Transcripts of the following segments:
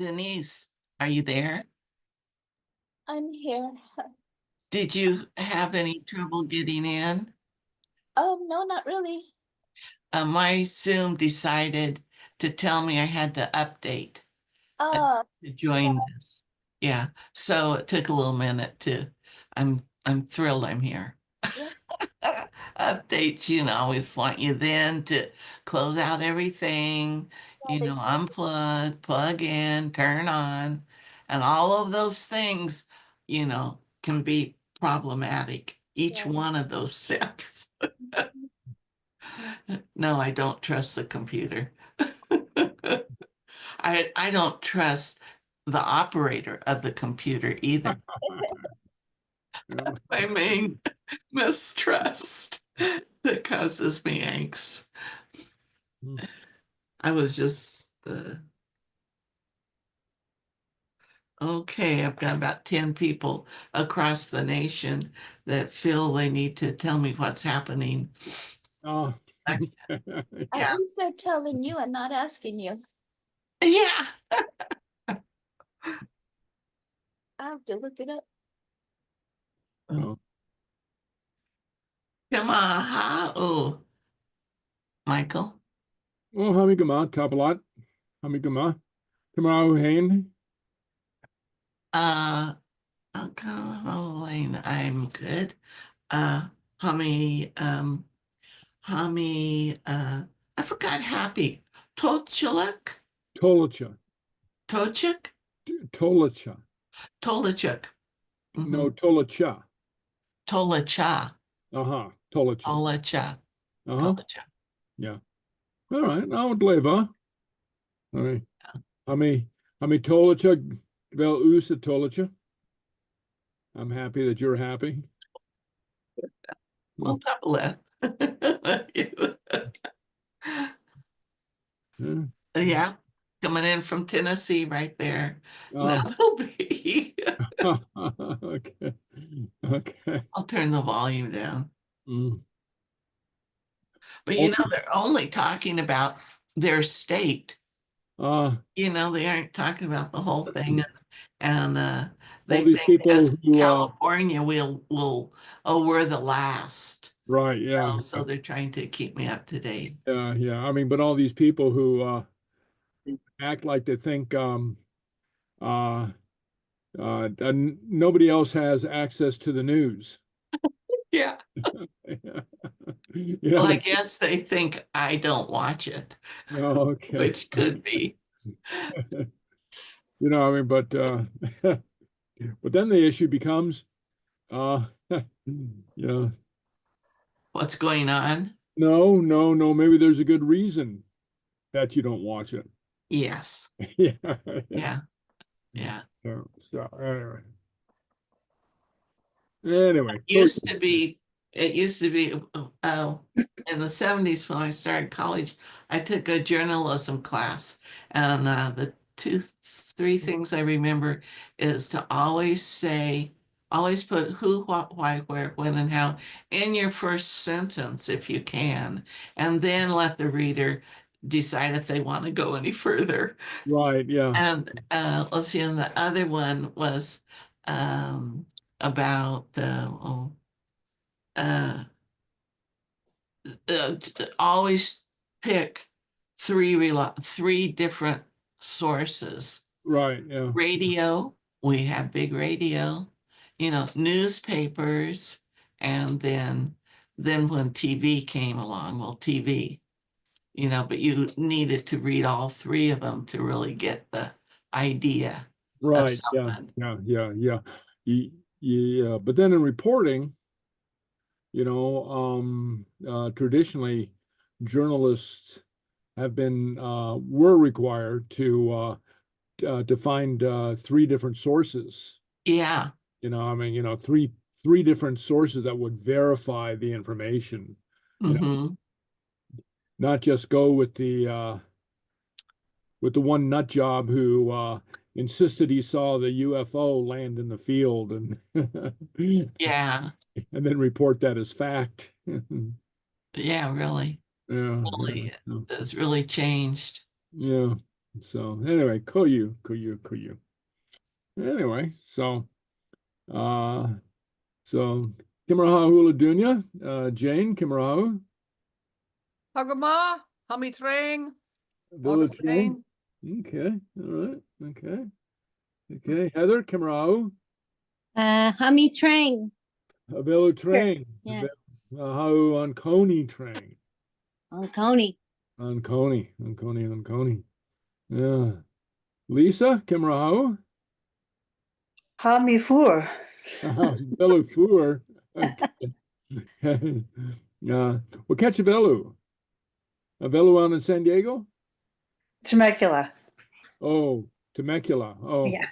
Denise, are you there? I'm here. Did you have any trouble getting in? Oh, no, not really. My Zoom decided to tell me I had to update Uh, to join this. Yeah, so it took a little minute to. I'm I'm thrilled I'm here. yeah, Updates, always want you then to close out everything, yeah, they said, unplug, plug in, turn on, and all of those things, can be problematic. Each yeah. one of those steps. No, I don't trust the computer. I don't trust the operator of the computer either. Yeah. My main mistrust that causes me angst. Mm. I was just okay. I've got about 10 people across the nation that feel they need to tell me what's happening. Oh. Like, At yeah, least they're telling you and not asking you. yeah. I have to look it up. Oh. Come on, oh, Michael. Oh, hamigama, tabalat. Hamigama. Tomorrow, Hain. I'm kind of Lane. I'm good. Uh, Hami, I forgot happy. Tochiluk? Tolacha. Tochik? Tolacha. Tolachuk. No, Tolacha. Tolacha. Uh-huh. Tolacha. Tolacha. Uh-huh. Tolacha. Yeah. All right. Now, Dleva. All right. Hami Tolacha. Vel Usa Tolacha. I'm happy that you're happy. Well, top left. Yeah. Yeah, coming in from Tennessee right there. Oh. That'll be. Okay. Okay. I'll turn the volume down. Mm. But they're only talking about their state. Uh, They aren't talking about the whole thing. And they all these think people as who California oh, we're the last. right, yeah. So they're trying to keep me up to date. Yeah. I mean, but all these people who act like they think uh nobody else has access to the news. Yeah. Well, I guess they think I don't watch it, Oh, okay. which could be. I mean, but then the issue becomes What's going on? no, maybe there's a good reason that you don't watch it. Yes. Yeah. Yeah. So anyway. It used to be in the 70s when I started college, I took a journalism class, and the three things I remember is to always put who, what, why, where, when, and how in your first sentence if you can, and then let the reader decide if they want to go any further. Right, yeah. And let's see, and the other one was about uh, always pick three different sources. Right, yeah. Radio, we have big radio, newspapers, and then when TV came along, well, TV, but you needed to read all three of them to really get the idea of Right, yeah. something. Yeah. But then in reporting, traditionally journalists were required to find three different sources. Yeah. I mean, three different sources that would verify the information. Not just go with the one nut job who insisted he saw the UFO land in the field and yeah, and then report that as fact. Yeah, really. Yeah, Really, yeah. it's really changed. Yeah. So anyway, Koyu. Anyway, so Kimraha Dunya, Jane, Kimraha. Hagama, Hami Trang, Villa Augustine. Okay, all right, okay. Okay, Heather, Kimraha. Hami Trang. Villa Train. Yeah. How on Coney Train. On Coney. On Coney. Yeah. Lisa, Kimraha. Hami Fur. Velu Fur. Okay. We'll catch a Velu. A Velu on in San Diego? Temecula. Oh, Temecula. Oh, Yeah.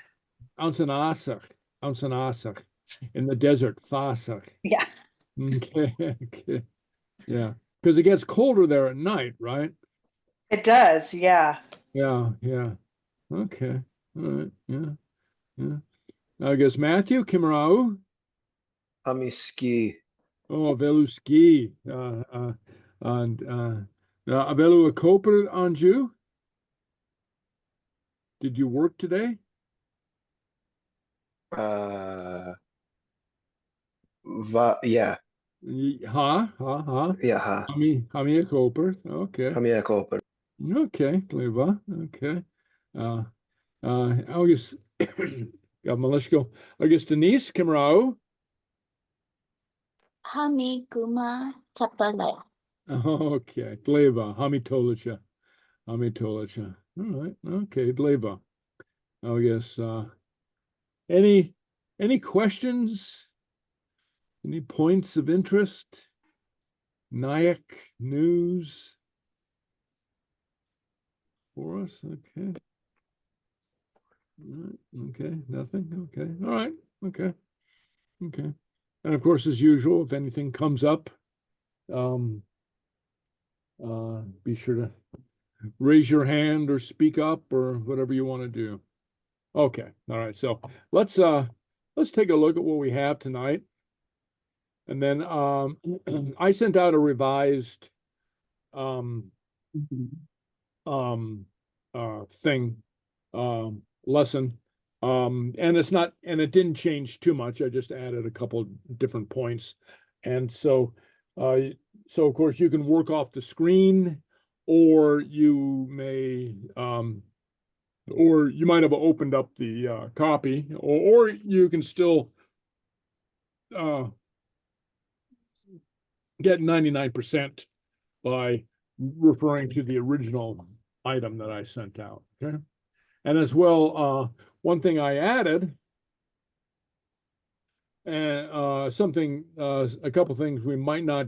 Ounce in the desert, Fasak. Yeah. Okay, okay. Yeah. Because it gets colder there at night, right? It does. Yeah. Yeah, yeah. Okay. All right. Yeah. Yeah. I guess Matthew, Kimrau. Ski. Oh, Veluski. And Avelu Koper Anju. Did you work today? Yeah. Ha. Yeah, ha. Hami Koper. Okay. Hamia Koper. Okay, Cleva. Okay. August Malishko. August Denise Kimrau. Hami Kuma Tapale. Okay, Gleva, Hamitolicha. All right, okay, Gleva. I guess any questions? Any points of interest? Nyack news for us? Okay. All right, okay, nothing. Okay, all right, okay. And of course, as usual, if anything comes up, be sure to raise your hand or speak up or whatever you want to do. Okay, all right. So let's take a look at what we have tonight. And then I sent out a revised lesson. And it didn't change too much. I just added a couple different points. And so of course you can work off the screen, or you may or you might have opened up the copy, or you can still get 99% by referring to the original item that I sent out. Okay. And as well, one thing I added, and a couple things we might not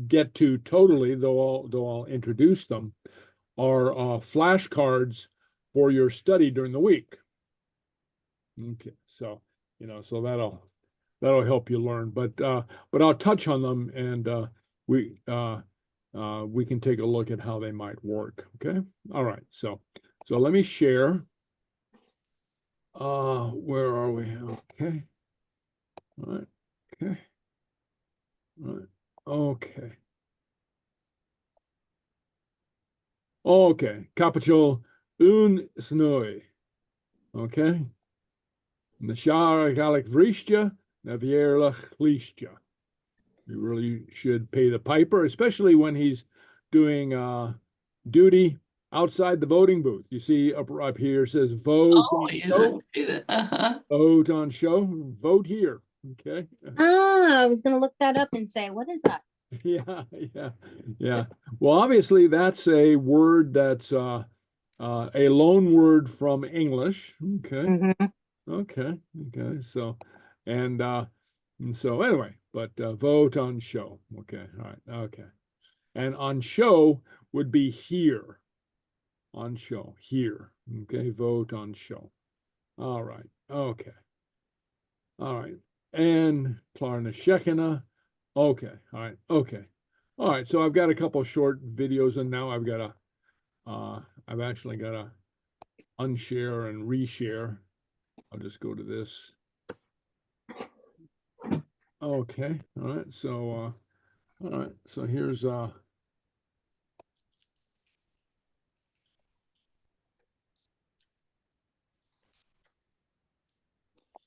get to totally, though I'll introduce them, are flashcards for your study during the week. Okay, so so that'll help you learn, but I'll touch on them, and we can take a look at how they might work. Okay, all right. So let me share. Where are we? Okay. All right. Okay. All right. Okay. Okay. Capital un snoi. Okay. Nashara Gaelic Vristja, Navierlach Listja. You really should pay the piper, especially when he's doing duty outside the voting booth. You see up here says vote on show. Vote on show. Vote here. Okay. I was going to look that up and say, what is that? Yeah. Well, obviously that's a word that's a loan word from English. Okay. Mm-hmm. Okay. So, and so anyway, but vote on show. Okay. All right. Okay. And on show would be here. On show here. Okay. Vote on show. All right. Okay. All right. And Clàr na Shekinah. Okay. All right. Okay. All right. So I've got a couple short videos, and now I've actually got to unshare and reshare. I'll just go to this. Okay. All right. So all right. So here's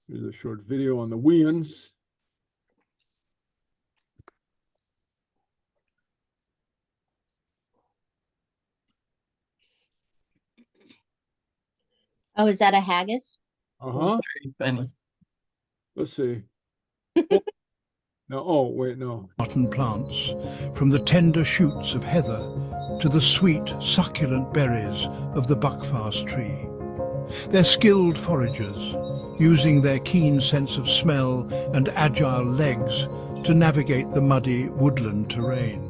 Here's a short video on the Weans. Oh, is that a haggis? Uh-huh. Very funny. Let's see. Oh, no, oh, wait, no. Rotten plants, from the tender shoots of heather to the sweet, succulent berries of the buckfast tree. They're skilled foragers, using their keen sense of smell and agile legs to navigate the muddy woodland terrain.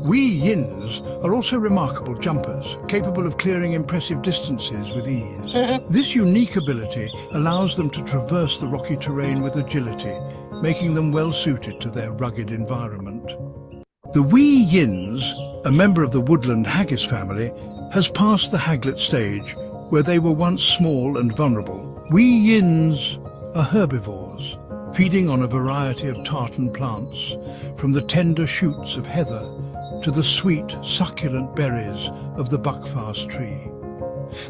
Wee yins are also remarkable jumpers, capable of clearing impressive distances with ease. This unique ability allows them to traverse the rocky terrain with agility, making them well suited to their rugged environment. The wee yins, a member of the woodland haggis family, has passed the haglet stage where they were once small and vulnerable. Wee yins are herbivores, feeding on a variety of tartan plants, from the tender shoots of heather to the sweet, succulent berries of the buckfast tree.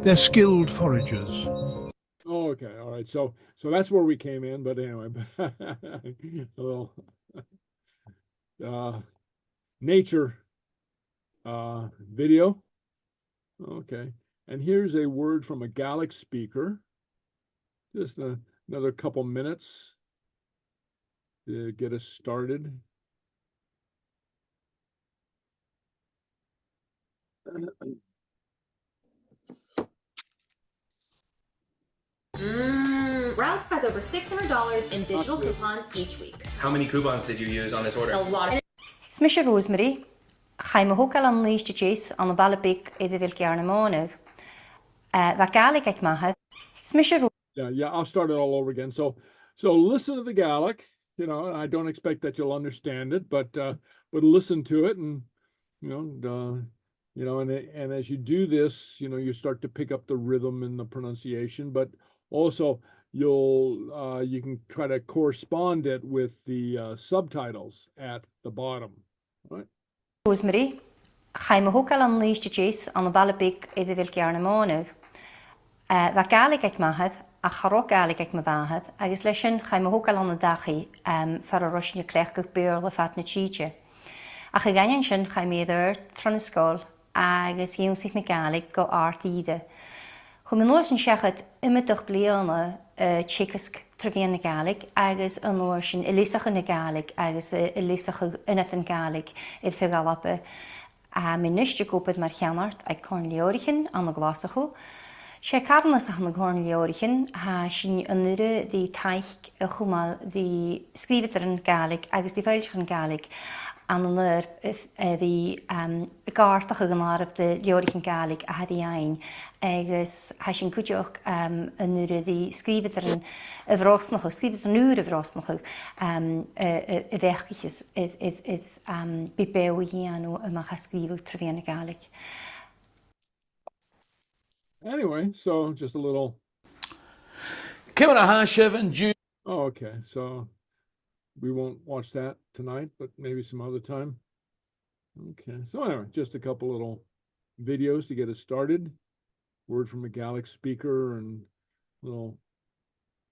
They're skilled foragers. Oh, okay, all right. So that's where we came in, but anyway, a little nature video. Okay, and here's a word from a Gaelic speaker. Just another couple minutes to get us started. Ralph's has over $600 in digital coupons each week. How many coupons did you use on this order? A lot. Smisha Rosemary, Chaimahokal an Leisht Chase on the Balabik Edivil Garnamona. Gaelic Mahad. Smisha. Yeah, I'll start it all over again. So listen to the Gaelic. You know, I don't expect that you'll understand it, but listen to it, and and as you do this, you start to pick up the rhythm and the pronunciation, but also you can try to correspond it with the subtitles at the bottom. All right. Rosemary, Chaimahokal an Leisht Chase on the Balabik Edivil Garnamona. Gaelic Mahad. A charok Gaelic ag mavahad, agus leishin chaimahokal an dachi far a Russian clech go beer le fat na chiche. A chaganyan sin chaimeder transkol agus hiwn sich me Gaelic go artide. Chum yn oes yn siachad ymydach bliana chicask trefian na Gaelic agus yn oes yn elisach yn Gaelic agus elisach ynet yn Gaelic idd ffegalape. Mijn nisje goped mar chianart ag corn leorichin an y glasachu. Sé carnas ach na gcóin leorichin ha sin anure di taich a chumal di sgrivetar yn Gaelic agus di feilch yn Gaelic an anur di gartach ag an arab di leorichin Gaelic a hadi ein agus ha sin cwtioch anure di sgrivetar yn y frosnach sgrivetar nŵr y frosnach y fechgich is bibew i anw ymach a sgrifw trefian y Gaelic. Anyway, so just a little. Oh, okay. So we won't watch that tonight, but maybe some other time. Okay. So anyway, just a couple little videos to get us started. Word from a Gaelic speaker and little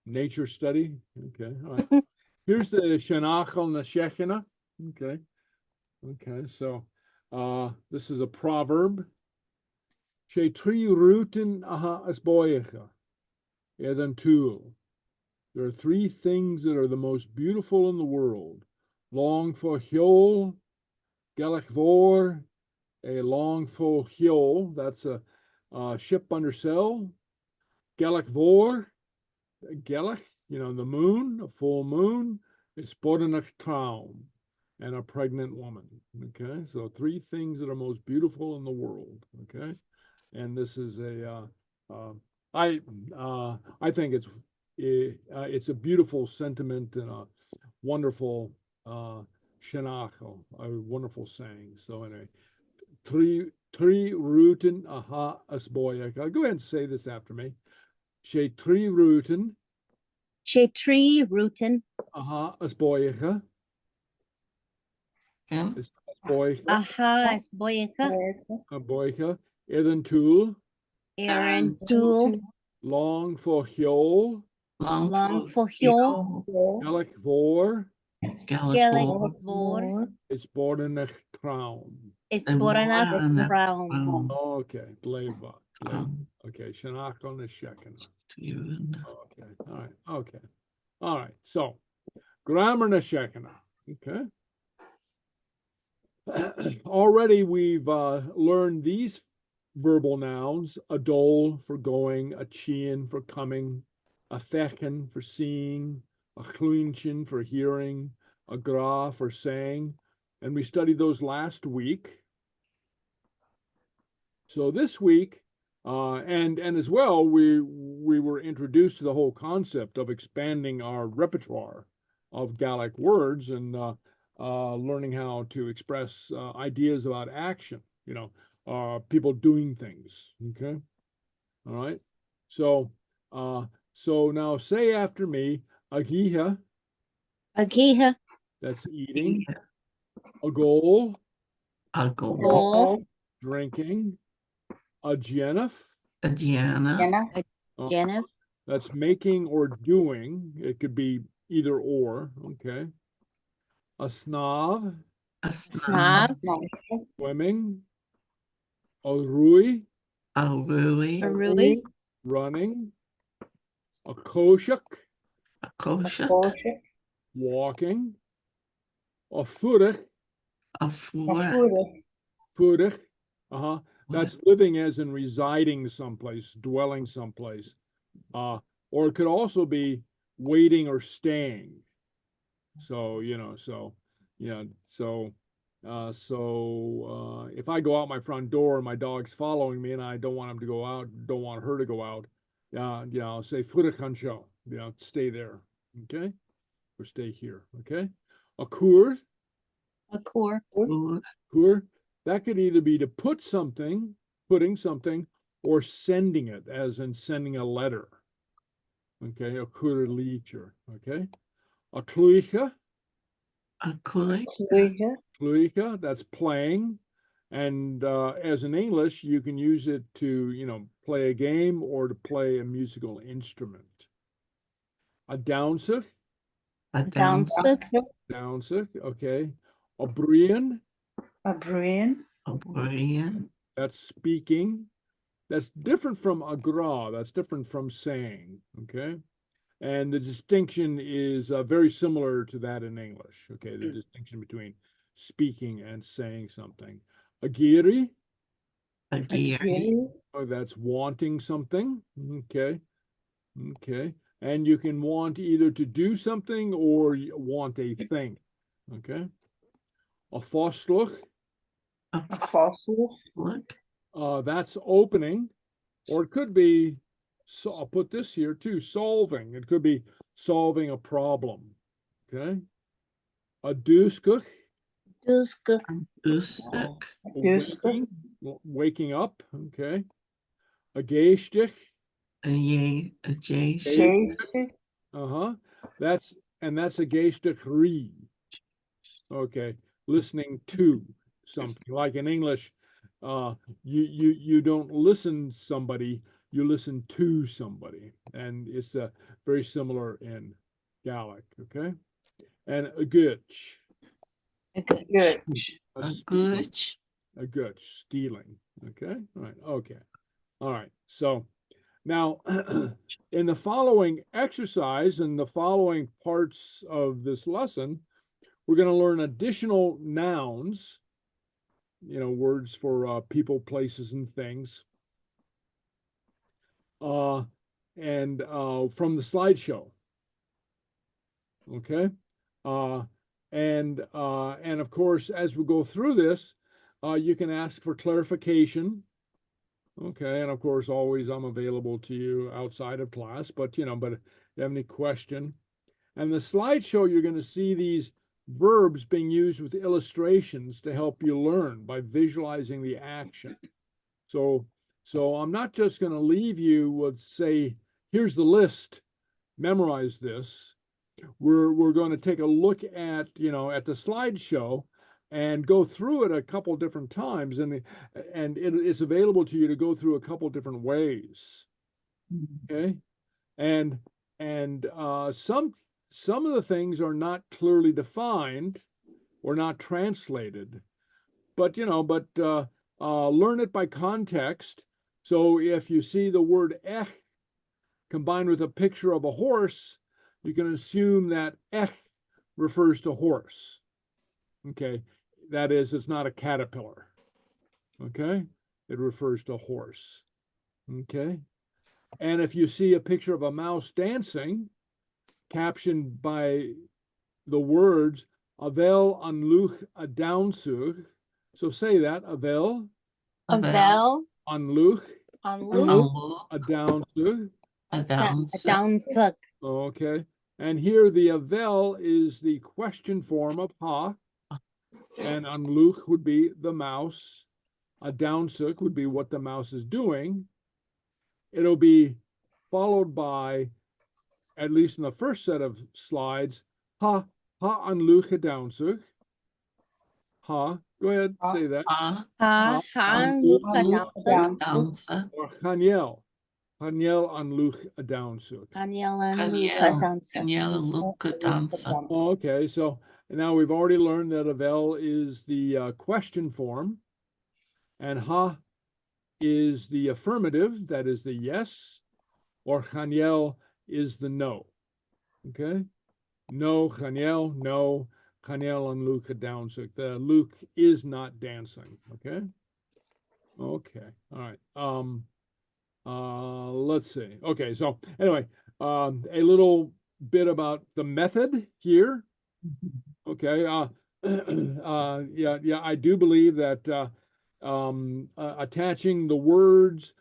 nature study. Okay. All right. Here's the Seanfhacal na Seachdaine. Okay. Okay. So this is a proverb. Sé trí rútin aha as boicha, edan tool. There are three things that are the most beautiful in the world. Long for hiol, Gaelic vor, a long for hiol, that's a ship under sail. Gaelic vor, Gaelic, the moon, a full moon, is Bodanach traum, and a pregnant woman. Okay, so three things that are most beautiful in the world. Okay. And this is I think it's a beautiful sentiment and a wonderful Seanfhacal, a wonderful saying. So anyway, Trí rútin aha as boicha. Go ahead and say this after me. Sé trí rútin. Sé trí rútin. Aha as boicha. Again? Aha as boicha. A boicha. Edan tool. Aaron tool. Long for hiol. Long for Hyo, Gaelic voor Gaelic Gaelic voor is Bordenich Traum. is and Boranas Òran, Traum. Okay, Gleva. Okay, Seanfhacal and Shekinah. Okay, all right, okay. All right, so grammar and Shekinah. Okay. Already we've learned these verbal nouns: a dole for going, a chien for coming, a thechen for seeing, a chluinchin for hearing, a gra for saying, and we studied those last week. So this week, and as well, we were introduced to the whole concept of expanding our repertoire of Gaelic words and learning how to express ideas about action. You know, people doing things. Okay, all right. So so now say after me, agiha. Agiha, That's eating. A goal. a goal, Gol, Drinking. A jenef. a Gianna, Jennifer, That's making or doing. It could be either or. Okay. A snob. a snob, Snav, Swimming. A rui. a Rui, a Rui, Running. A koshuk. a Koshuk, Walking. A furich. a Fur, Furich. That's living as in residing someplace, dwelling someplace. Or it could also be waiting or staying. So, you know, if I go out my front door and my dog's following me and I don't want him to go out, don't want her to go out, I'll say Furich show, stay there. Okay. Or stay here. Okay. A kur. a Kur, Fur, Kur, that could either be to put something, putting something, or sending it, as in sending a letter. Okay, a kur leacher. Okay, a kluicha, a Kluik, kluicha, that's playing, and as in English, you can use it to play a game or to play a musical instrument. A downsuk, a Downsuk, downsuk. Okay, a brian. A Brian. a Brian, That's speaking. That's different from agra. That's different from saying. Okay. And the distinction is very similar to that in English. Okay. The distinction between speaking and saying something. Agiri. a Geary, That's wanting something. Okay. Okay. And you can want either to do something or want a thing. Okay. A fosluch. a Fossil. Look, That's opening, or it could be, so I'll put this here too, solving. It could be solving a problem. Okay. A duskuk, Dusk, Usuk, waking up. Okay. A geistich. a Jay, That's a geistich read. Okay. Listening to something. Like in English, you don't listen somebody, you listen to somebody, and it's very similar in Gaelic. Okay, and a gutch, Good. a Gooch, a gutch, stealing. Okay, all right. So now, in the following exercise and the following parts of this lesson, we're going to learn additional nouns. Words for people, places, and things. And from the slideshow. Okay. And of course, as we go through this, you can ask for clarification. Okay. And of course, always I'm available to you outside of class, but if you have any question. And the slideshow, you're going to see these verbs being used with illustrations to help you learn by visualizing the action. So I'm not just going to leave you with, say, here's the list, memorize this. We're going to take a look at, at the slideshow and go through it a couple different times, and it's available to you to go through a couple different ways. Okay. And And some of the things are not clearly defined or not translated, but learn it by context. So if you see the word ech combined with a picture of a horse, you can assume that ech refers to horse. Okay, that is, it's not a caterpillar. Okay, it refers to horse. Okay, and if you see a picture of a mouse dancing, captioned by the words Avel an luch a downsug, so say that, Avel Avel an luch on Luke. a downsug. A A downs. down suck. Okay, and here the Avel is the question form of ha, and an luch would be the mouse. A downsug would be what the mouse is doing. It'll be followed by, at least in the first set of slides, ha an luch a downsug. Ha, go ahead, say that. Ha, Ha han Luke a down suck. downs. Or Haniel an luch a downsug. Daniel and Luke a down suck. Luca downs. Okay, so now we've already learned that Avel is the question form, and ha is the affirmative, that is the yes, or Haniel is the no. Okay, no, Haniel, no, Haniel and Luke a downsug. The Luke is not dancing. Okay, okay, all right. Let's see. Okay, so anyway, a little bit about the method here. Okay, yeah, I do believe that attaching the words,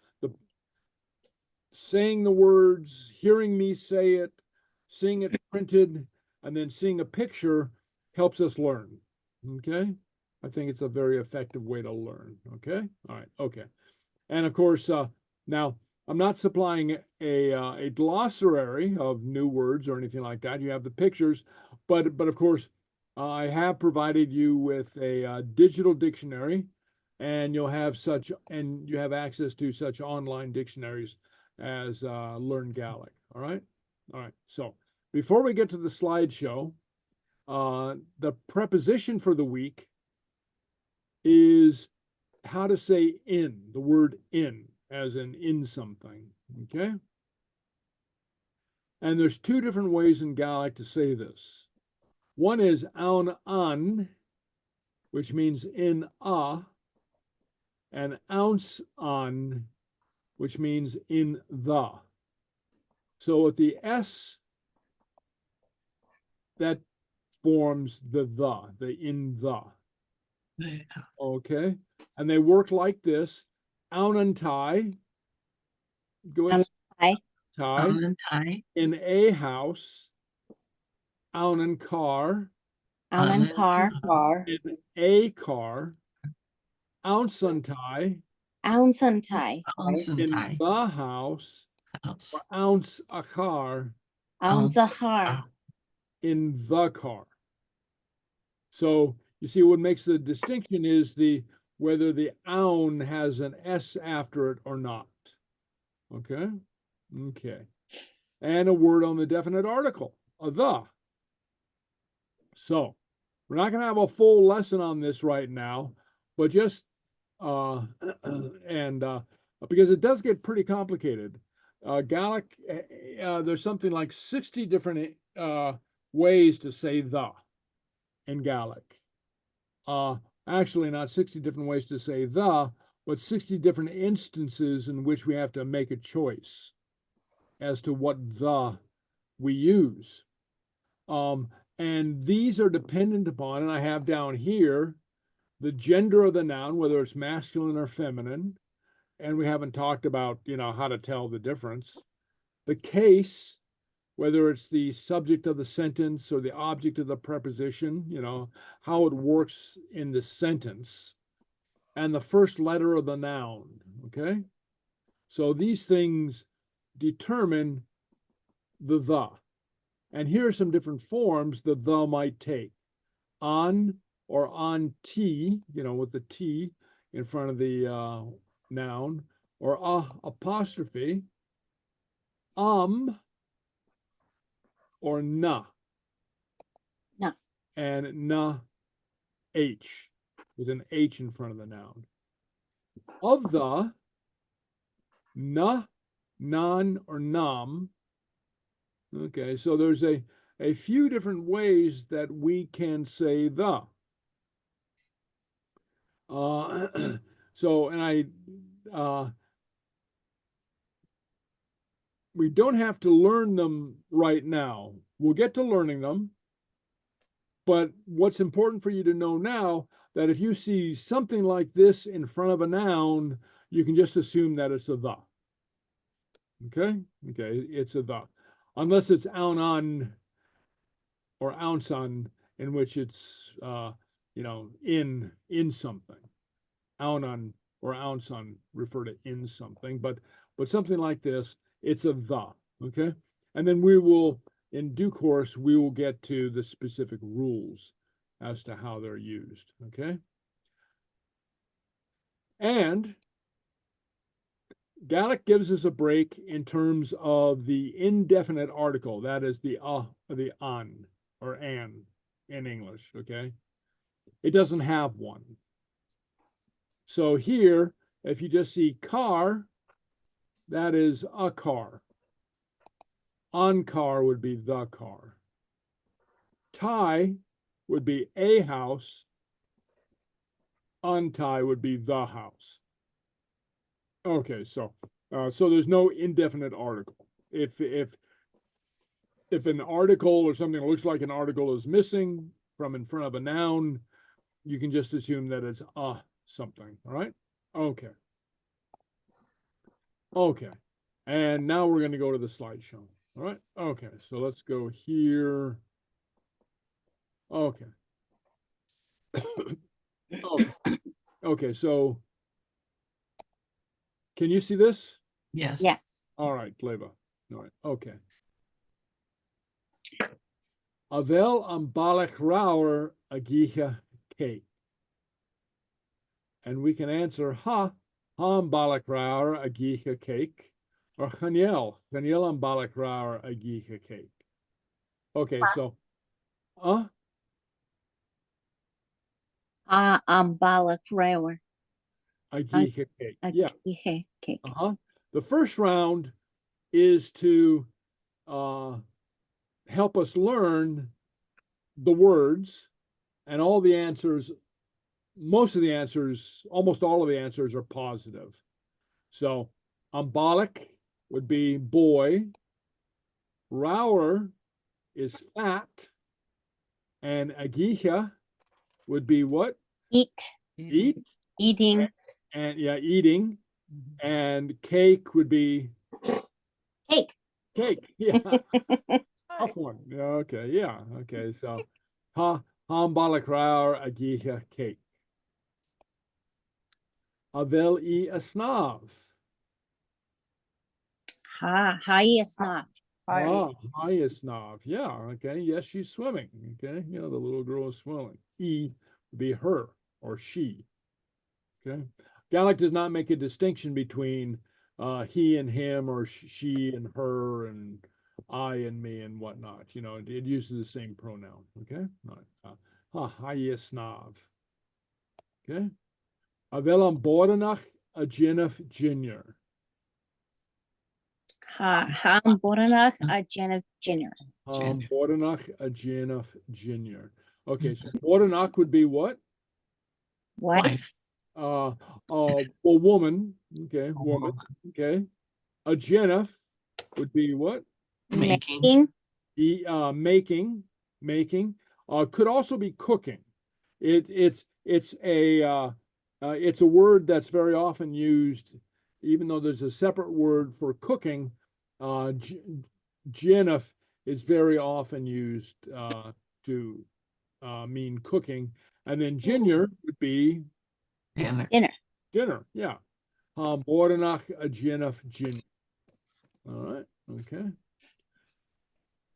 saying the words, hearing me say it, seeing it printed, and then seeing a picture helps us learn. Okay, I think it's a very effective way to learn. Okay, all right, okay, and of course, now I'm not supplying a glossary of new words or anything like that. You have the pictures, but of course, I have provided you with a digital dictionary, and you have access to such online dictionaries as Learn Gaelic. All right, So before we get to the slideshow, the preposition for the week is how to say in, the word in, as in something. Okay, and there's two different ways in Gaelic to say this. One is aun an, which means in a, and ounce on, which means in the. So at the S, that forms the in the. Okay, and they work like this. Aun and tie. Go ahead. Tie. In a house. Aun and car. Alan car. In a car. Ounce and tie. Ounce and tie. In the house. Or ounce a car. Ounce a car. In the car. So you see, what makes the distinction is whether the aun has an S after it or not. Okay? Okay. And a word on the definite article, a the. So we're not going to have a full lesson on this right now, but just because it does get pretty complicated. Gaelic, there's something like 60 different ways to say the in Gaelic. Actually, not 60 different ways to say the, but 60 different instances in which we have to make a choice as to what the we use. And these are dependent upon, and I have down here, the gender of the noun, whether it's masculine or feminine. And we haven't talked about, how to tell the difference. The case, whether it's the subject of the sentence or the object of the preposition, how it works in the sentence, and the first letter of the noun, okay? So these things determine the. And here are some different forms the might take. On or on T, with the T in front of the noun, or apostrophe, or na? Na. And na, H, with an H in front of the noun. Of the, na, nan, or nam. Okay, so there's a few different ways that we can say the. So, and we don't have to learn them right now. We'll get to learning them. But what's important for you to know now, that if you see something like this in front of a noun, you can just assume that it's a the. Okay? Okay, it's a the. Unless it's aunan or ounsan, in which it's, in something. Aunan or ounsan refer to in something, but something like this, it's a the, okay? And then we will, in due course, we will get to the specific rules as to how they're used, okay? And Gaelic gives us a break in terms of the indefinite article, that is the an, or an in English, okay? It doesn't have one. So here, if you just see car, that is a car. On car would be the car. Tie would be a house. Untie would be the house. Okay, so there's no indefinite article. If an article or something that looks like an article is missing from in front of a noun, you can just assume that it's something. All right? Okay. Okay. And now we're going to go to the slideshow. All right? Okay. So let's go here. Okay. Okay. Okay. So can you see this? Yes. Yes. All right, Gleba. All right. Okay. Avel am balach rauer agicha cake. And we can answer ha am balach rauer agicha cake, or Chaniel am balach rauer agicha cake. Okay, so Am balak rawer. agicha cake. Yeah. Cake. The first round is to help us learn the words, and all the answers, most of the answers, almost all of the answers are positive. So ambalik would be boy, rower is fat, and agicha would be what? Eat. Eat. Eating. And yeah, eating. And cake would be Cake. cake. Yeah. Tough one. Okay, yeah. Okay, so hambalak raur agicha cake. Avel I asnav. Hi-asnav. Hi. Hi asnav. Yeah, okay. Yes, she's swimming. Okay, the little girl is swimming. E would be her or she. Okay. Gaelic does not make a distinction between he and him, or she and her, and I and me and whatnot. It uses the same pronoun. Okay. All right. Hayesnav. Okay. Avelam Bordenach a Jennifer Jr. Ham Boranach a Jennifer Jr. Bordenach a Jennifer Jr. Okay, so Bordenach would be what? Wife. Woman. Okay, woman. Okay. A Jennifer would be what? Making. Making. Could also be cooking. It's a word that's very often used, even though there's a separate word for cooking. Jennifer is very often used to mean cooking, and then junior would be dinner. Yeah. Bordenach a Jennifer junior. All right. Okay.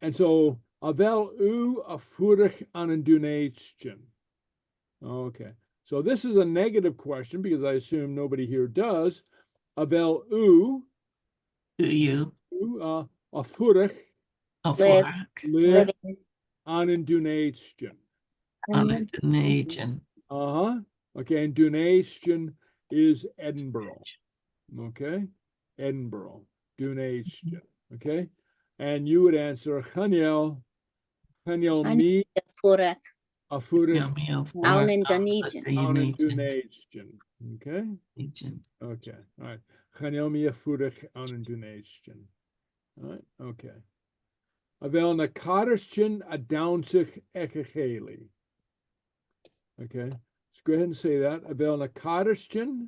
And so avel u a furich an an dunaitchen. Okay. So this is a negative question because I assume nobody here does. Avel u. Do you? A furich Live. live, Living. on and donation. On a donation. Uh-huh. Okay, and donation is Edinburgh. Okay, Edinburgh, donation. Okay, and you would answer Chaniel me Furach. a furich Yummy of Down work in on Dunedin. the on and donation. donation. Okay, Donation. okay, all right. Chaniel me a furich on and donation. All right, okay. Avel na kadershin a downsich ekacheli. Okay, let's go ahead and say that. Avel na kadershin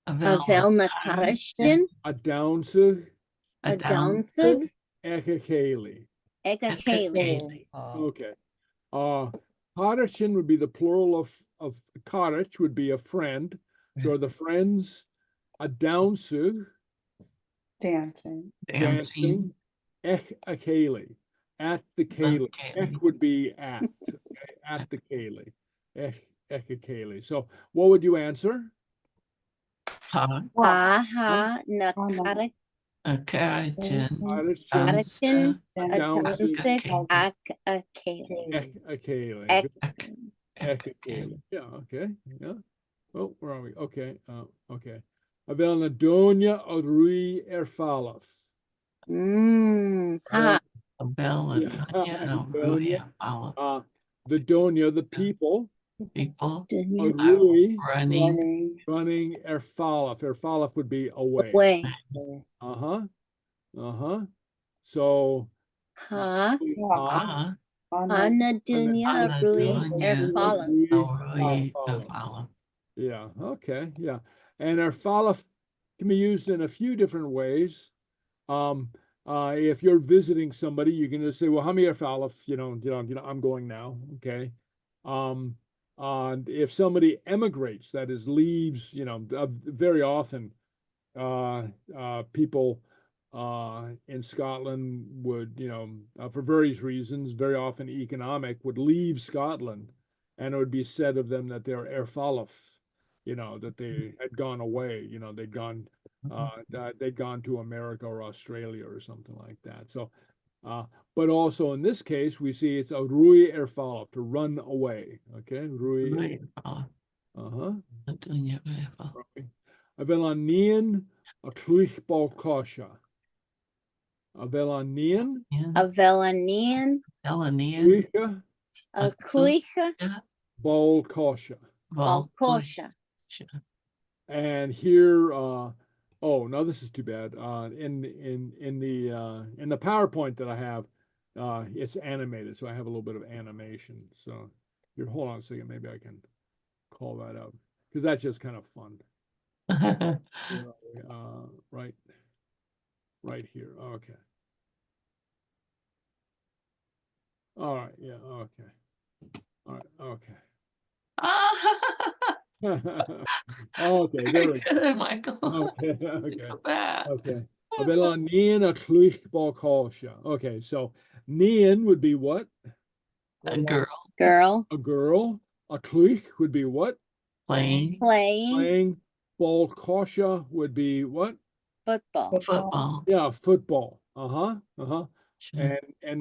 Avelna Karashtin. a downsich A downsig. ekacheli. Ekakeli. Okay. Kadershin would be the plural of kaddish would be a friend. So the friends a downsig Dancing. Dancing. ekacheli. At the Kaylee. Kaylee. Ek would be at, okay, at the Kaylee. Ekakeli. So what would you answer? Ha. Ha Nakarak. A carriage. Karaktin. A Downsig. downsig. Akakeli. Ekakeli. Ekakeli. Yeah, okay. Yeah. Oh, where are we? Okay. Okay. Avel Nadonia Odrui Erfalaf. Ha. A bell. The Donia, the people. People Odrui running. running Erfalaf. Erfalaf would be away. Way. So Ha. Ah. Anadunya Rui Erfala. Follow. Yeah, okay, yeah. And Erfalaf can be used in a few different ways. If you're visiting somebody, you can just say, well, how many Erfalaf, I'm going now, okay? And if somebody emigrates, that is leaves, very often people in Scotland would, for various reasons, very often economic, would leave Scotland, and it would be said of them that they're Erfalaf, that they had gone away, they'd gone to America or Australia or something like that. So, but also in this case, we see it's a rui erfalaf, to run away. Okay, rui. Avelanian a kluich balkosha. Avelanian. Avelanian. Kluicha. A kuicha. Balkosha. Balkosha. And here, now this is too bad. In the PowerPoint that I have, it's animated, so I have a little bit of animation. So here, hold on a second, maybe I can call that up because that's just kind of fun. Right here. Okay. All right. Yeah. Okay. All right. Okay. Okay, there we go. Michael. Okay. Okay, so Nian would be what? A girl. Girl. A girl. A kluich would be what? Playing. Playing. Balkosha would be what? Football. Football. Yeah, football. And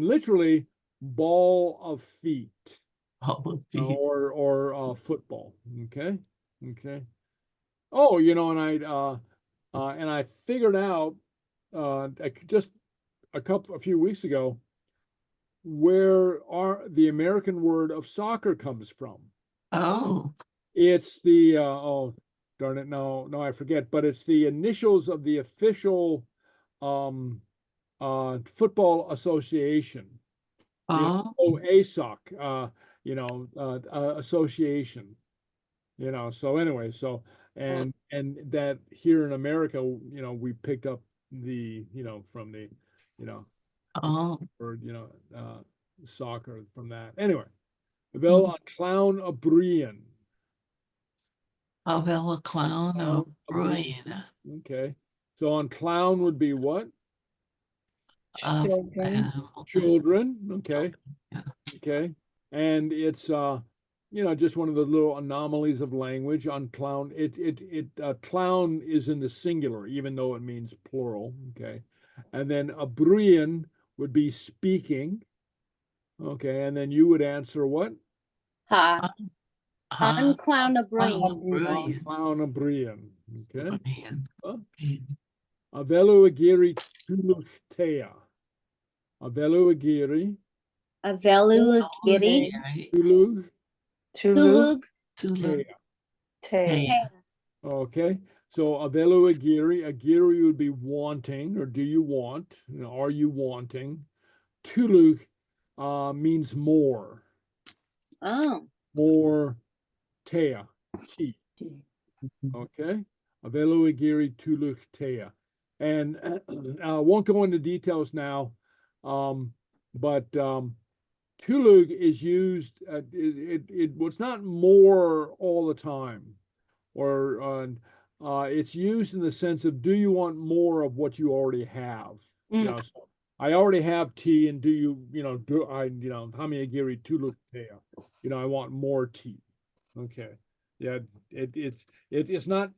literally ball of feet. Ball of feet. Or football. Okay. Oh, and I figured out just a few weeks ago where the American word of soccer comes from. Oh. It's the darn it, no, I forget, but it's the initials of the official football association. ASOC, association. So anyway, and that here in America, we picked up the, from the, word, soccer from that. Anyway, Avel a clown a Brian. Avel a clown a Brian. Okay. So on clown would be what? Children. Okay. Okay. And it's just one of the little anomalies of language on clown. Clown is in the singular, even though it means plural. Okay. And then a Brian would be speaking. Okay, and then you would answer what? Ha. An clown a Oh, brain. brilliant. Clown a brian. Okay. Brilliant. Huh? Avelu agiri tuluchtea. Avelu agiri Avelu giri. tulu Tulug. Tula. Te. Okay, so avelu agiri would be wanting, or do you want? Are you wanting? Tulu means more, Oh. more tea, tea. Okay, avelu agiri tulu tea, and I won't go into details now, but tulug is used. It's not more all the time, or it's used in the sense of, do you want more of what you already have? You know, so I already have tea, and do you, do I, hamigiri tuluk tea? I want more tea. Okay, yeah, it's not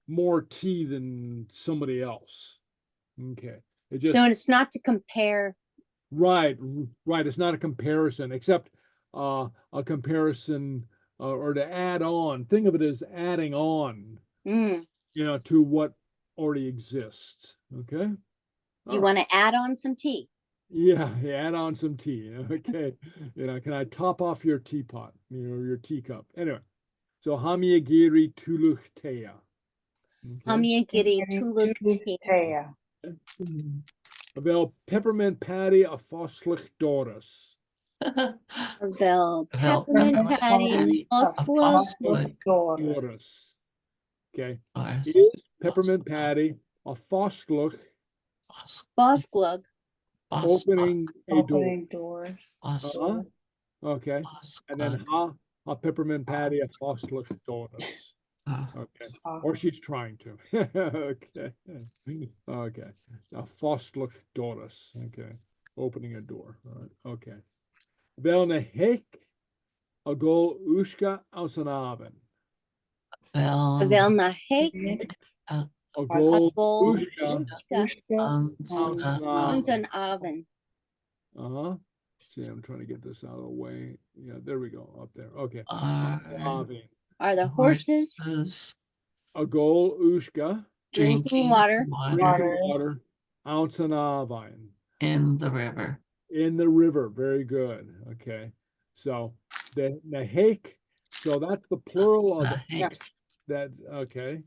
more tea than somebody else. Okay, it just So it's not to compare. right. It's not a comparison, except a comparison or to add on. Think of it as adding on, to what already exists. Okay. Do you want to add on some tea? Yeah, add on some tea. Okay. Can I top off your teapot? Your teacup. Anyway, so hamiyagiri tuluch tea. Hamiyagiri tuluk tea. Avel peppermint patty a foslich doris. Avel peppermint patty osla doris. Okay. Is peppermint patty a foslich bosglug opening a door? Doors. Okay. And then a peppermint patty a foslich doris. Okay. Or she's trying to. Okay. Okay. A foslich doris. Okay. Opening a door. All right. Okay. Velna hek a gol ushka aus an oven. Avel na hek A gol ushka aus an oven. See, I'm trying to get this out of the way. Yeah, there we go. Up there. Okay. Are the horses a gol ushka drinking water? Water. Ounce an oven. In the river. In the river. Very good. Okay. So the hake. So that's the plural of the hek. That okay.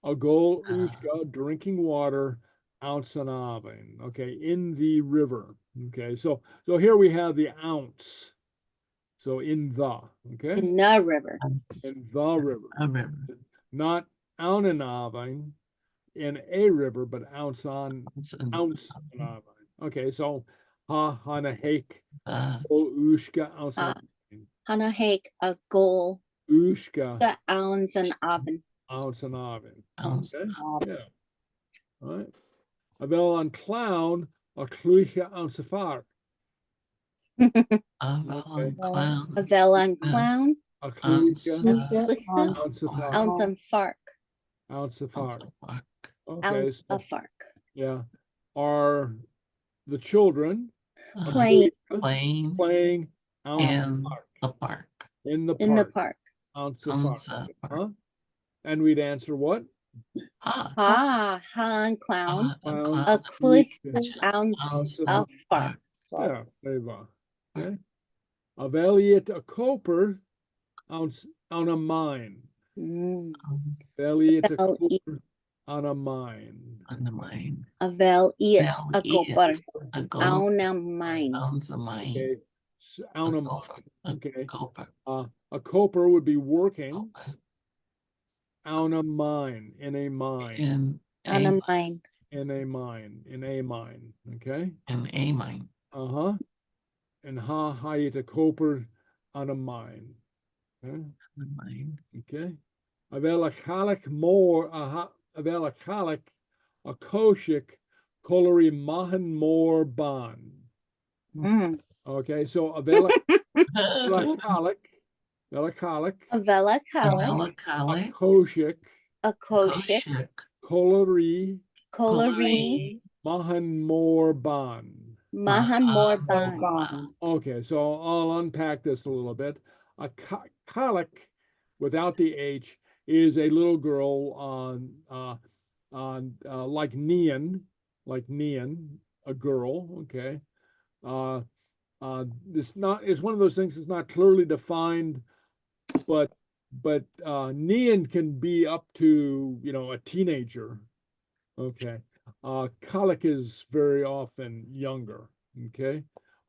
A gol ushka drinking water. Ounce an oven. Okay. In the river. Okay. So here we have the ounce. So in the. Okay. In the river. In the river. Not oun an oven in a river, but ounce an oven. Okay, so hana hake ushka ounce hana hake a goal ushka ounce an oven. Ounce an oven. Okay. Yeah. All right. Avel on clown a cluicha ounce far. Avel on clown a cluicha ounce an fark. Ounce of fark. Okay, so, a fark. Yeah. Are the children playing out in the park? In the park. Ounce of fark. And we'd answer what? Han clown. A click ounce of fark. Yeah, there you go. Okay. Aveliet a coper ounce on a mine. Aveliet a coper on a mine. On the mine. Avel eat a copper on a mine. Okay. On a mine. Okay. A coper would be working on a mine, in a mine. On a mine. In a mine. In a mine. Okay. In a mine. And hayet a coper on a mine. Okay. Mine. Okay. Avel a chalik more avel a chalik a koshik kolori mahan more ban. Okay, so avel a chalik a koshik kolori kolori mahan more ban. Mahan more ban. Okay, so I'll unpack this a little bit. A colic without the H is a little girl like Nean, a girl. Okay, it's not. It's one of those things that's not clearly defined, but Nean can be up to a teenager. Okay, colic is very often younger. Okay,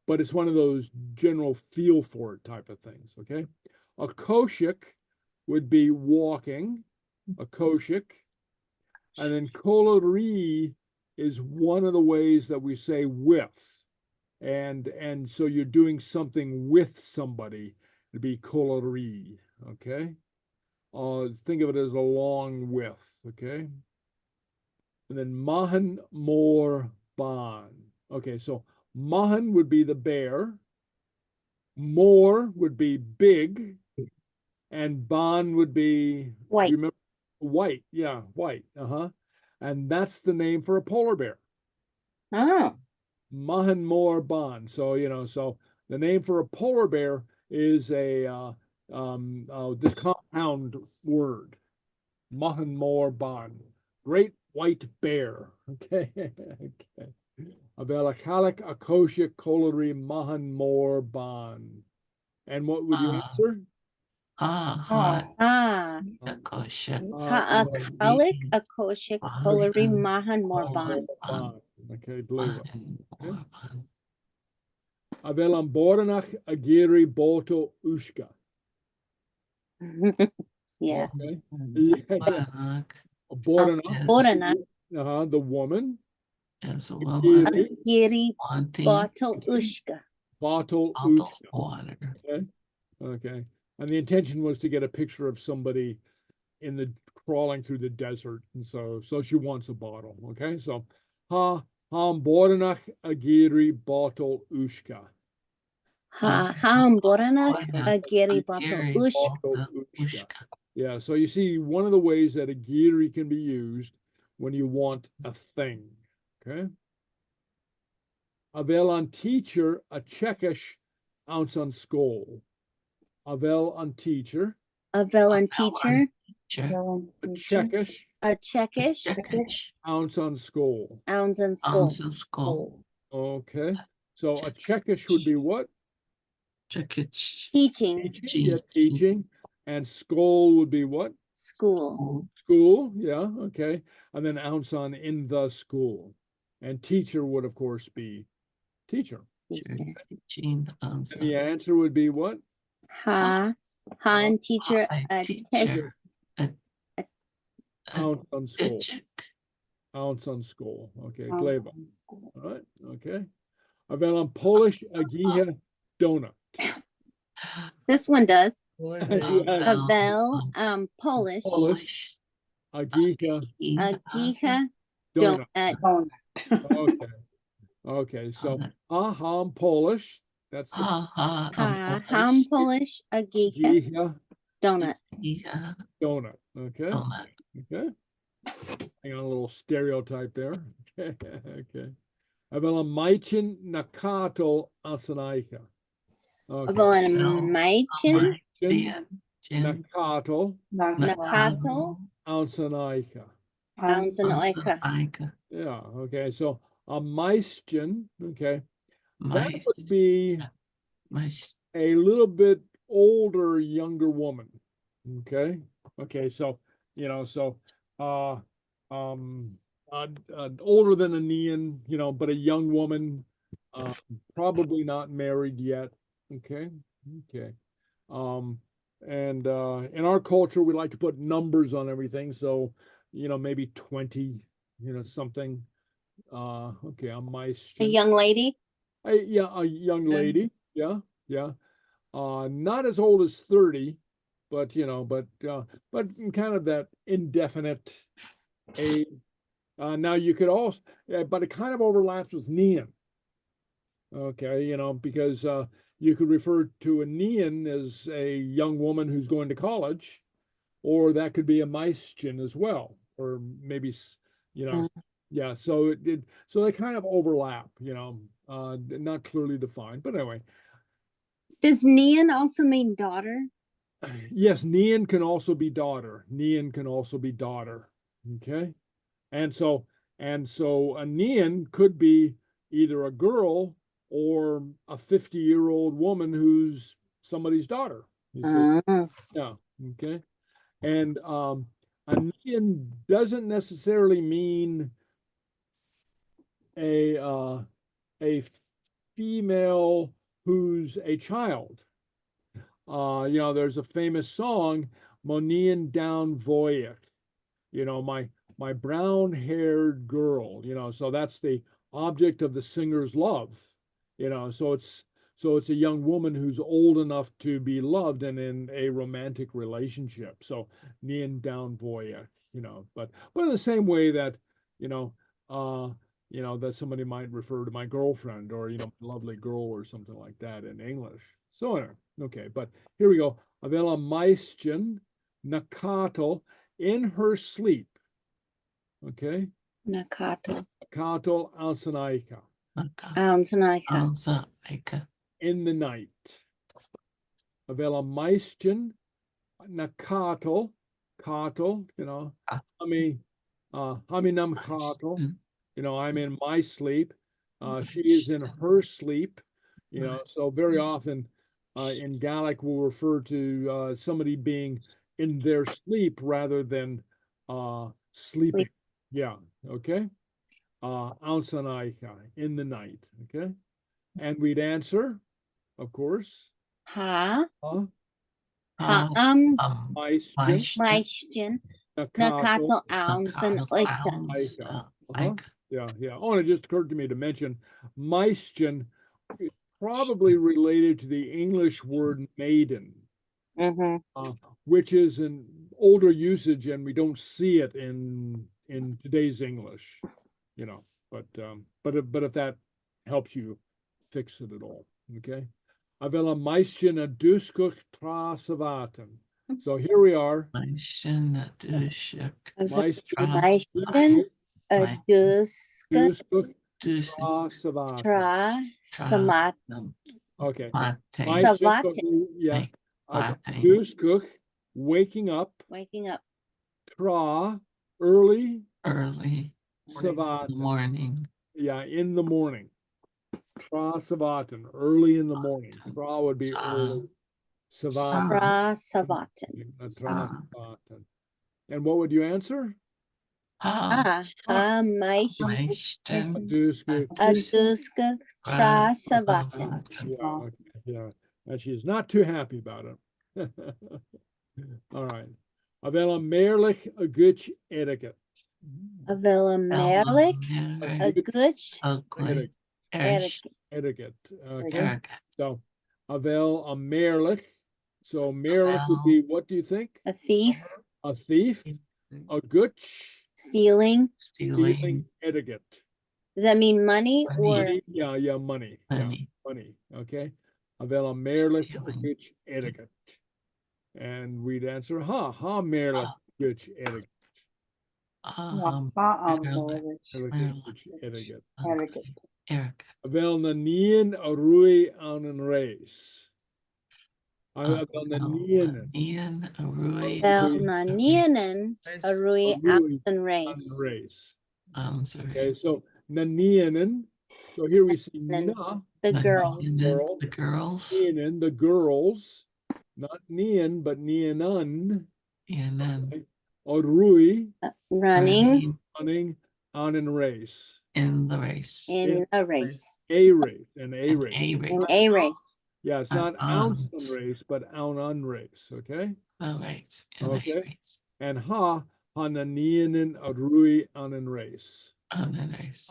but it's one of those general feel for it type of things. Okay, a koshik would be walking, a koshik, and then kolori is one of the ways that we say with, and so you're doing something with somebody. It'd be kolori. Okay, think of it as along with. Okay, and then mahan mor ban. Okay, so mahan would be the bear, mor would be big, and ban would be White. remember white. Yeah, white. And that's the name for a polar bear. Oh. Mahan mor ban. So so the name for a polar bear is this compound word. Mahan mor ban. Great white bear. Okay. Okay. Avelakalik akosha kolori mahan mor ban. And what would you answer? Ha'akalik akoshik kolori mahan morban. Okay, Bleva. Avelam boranach agiri boto ushka. Yeah. Okay. Boranach. The woman. As a woman. Agiri bottle ushka. Bottle water. Okay. Okay. And the intention was to get a picture of somebody crawling through the desert, and so she wants a bottle. Okay, so boranach agiri bottle ushka. Boranach agiri bottle ushka. Yeah, so you see one of the ways that agiri can be used when you want a thing. Okay. Avel on teacher a Czechish ounce on skol. Avel on teacher. Avel on teacher. A Czechish. A Czechish. Ounce on skol. Ounce on skol. Okay. So a Czechish would be what? Teaching. Yes, teaching. And skol would be what? School. School, yeah, okay. And then ounce on in the school. And teacher would, of course, be teacher. Teaching. And the answer would be what? And teacher, a test. Ounce on school. Ounce on school. Okay, Gleba. All right, okay. Avel on Polish, agiha donut. This one does. Avel, Polish. Agiha donut. Okay, so I'm Polish. That's I'm Polish, agiha donut. Donut. Okay. Okay. Hang on, a little stereotype there. Okay. Avel maichin nakato asanaika. Avel maichin nakato ausanaika. Yeah, okay. So a maischen, okay. That would be a little bit older, younger woman. Okay. Okay, so older than a Nean, but a young woman, probably not married yet. Okay. Okay. And in our culture, we like to put numbers on everything. So, maybe 20, something. Okay, on my a young lady. A young lady. Yeah, yeah. Not as old as 30, but but kind of that indefinite age. Now you could also, but it kind of overlaps with Nean. Okay, because you could refer to a Nean as a young woman who's going to college, or that could be a Maischen as well, or maybe yeah. So so they kind of overlap. not clearly defined, but anyway. Does Nian also mean daughter? Yes, Nian can also be daughter. Nian can also be daughter. Okay. And so a Nian could be either a girl or a 50-year-old woman who's somebody's daughter. You see? Yeah. Okay. And a Nian doesn't necessarily mean a female who's a child. There's a famous song, Monian down Voyet, my brown-haired girl, so that's the object of the singer's love, so it's a young woman who's old enough to be loved and in a romantic relationship. So Nian down Voyet, but in the same way that, that somebody might refer to my girlfriend or, lovely girl or something like that in English. So anyway, okay, but here we go. Avela Maistjen Nakato in her sleep. Okay. Nakato. Nakato Alsanaika. Alsanaika. In the night. Avela Maistjen Nakato. Kato, Haminam Kato. I'm in my sleep. She is in her sleep. So very often in Gaelic we'll refer to somebody being in their sleep rather than sleeping. Yeah, okay. Alsanaika, in the night, okay. And we'd answer, of course. Maistjen Nakato Alsanaika. Yeah. Oh, and it just occurred to me to mention Maistjen is probably related to the English word maiden, which is an older usage, and we don't see it in today's English, But if that helps you fix it at all, okay. Avela Maistjen a duskuch tra savaten. So here we are. Maistjen a duskuch tra savaten. Okay. Savaten. Duskuch, waking up. Tra, early. Savaten. Morning. Yeah, in the morning. Tra savaten, early in the morning. Tra would be early. Savaten. And what would you answer? Maistjen a duskuch tra savaten. Yeah. And she's not too happy about it. All right. Avela Merlich a good etiquette. Avela Merlich a good etiquette. Okay. So Avel a Merlich. So Merlich would be, what do you think? A thief. A thief. A good Stealing etiquette. Does that mean money or? Yeah, money. Money. Okay. Avela Merlich a good etiquette. And we'd answer, Merlich good etiquette. Etiquette. Avel na nien a rui an an race. Avel na nienen a rui an race. Okay, so na nienen. So here we see na, the girls. The girls. Nienen, the girls. Not nien, but nienan. Nienan. Or rui. Running. On in race. In the race. In a race. A race. In a race. Yeah, it's not ounce on race, but on race. Okay. Race. Okay. And hananianin a rui on in race. On in race.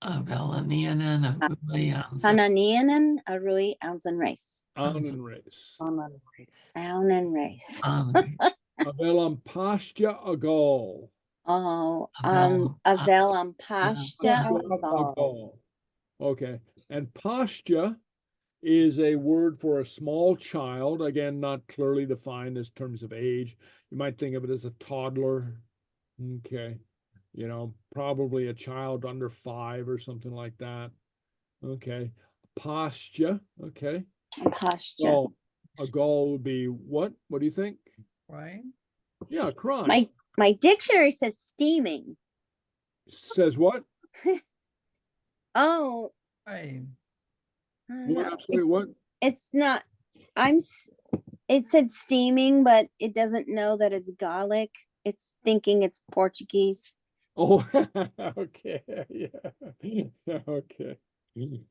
Hananianin a rui on. Hananianin a rui on race. On in race. On in race. Avelam pasture a goal. Oh, Avelam pasture a goal. Okay, and pasture is a word for a small child. Again, not clearly defined as terms of age. You might think of it as a toddler. Okay, probably a child under 5 or something like that. Okay. Pasture. Okay. Pasture. So a goal would be what? What do you think? Right? Yeah, crying. My dictionary says steaming. Says what? Oh, Right. I don't What? know. I'm sorry, what? It's not. It said steaming, but it doesn't know that it's Gaelic. It's thinking it's Portuguese. Oh, okay. Yeah. Okay.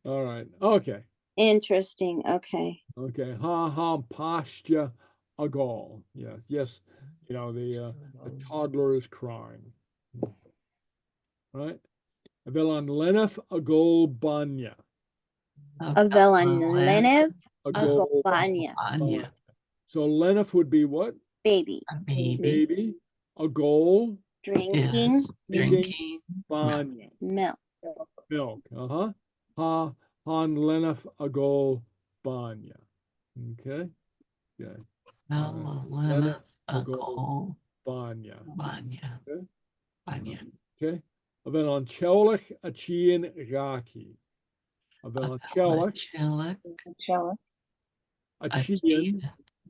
All right. Okay. Interesting. Okay. Okay. Ha pasture a goal. Yes. Yes. You know, the toddler is crying. Right? Avellan lenef a goal banya. Avellan Lenev A goal Agobanya. Anya. So lenef would be what? Baby. A baby. Baby. A goal. Drinking Yes. Drinking. Banya. milk. Milk. Uh-huh. Ha han lenef a goal banya. Okay. Okay. No, Lena, a goal. Banya. Banya. Okay. Banya. Okay. Avellan Chelach a chien raki. Avellan Chelach Chelach. Chelach. a A chien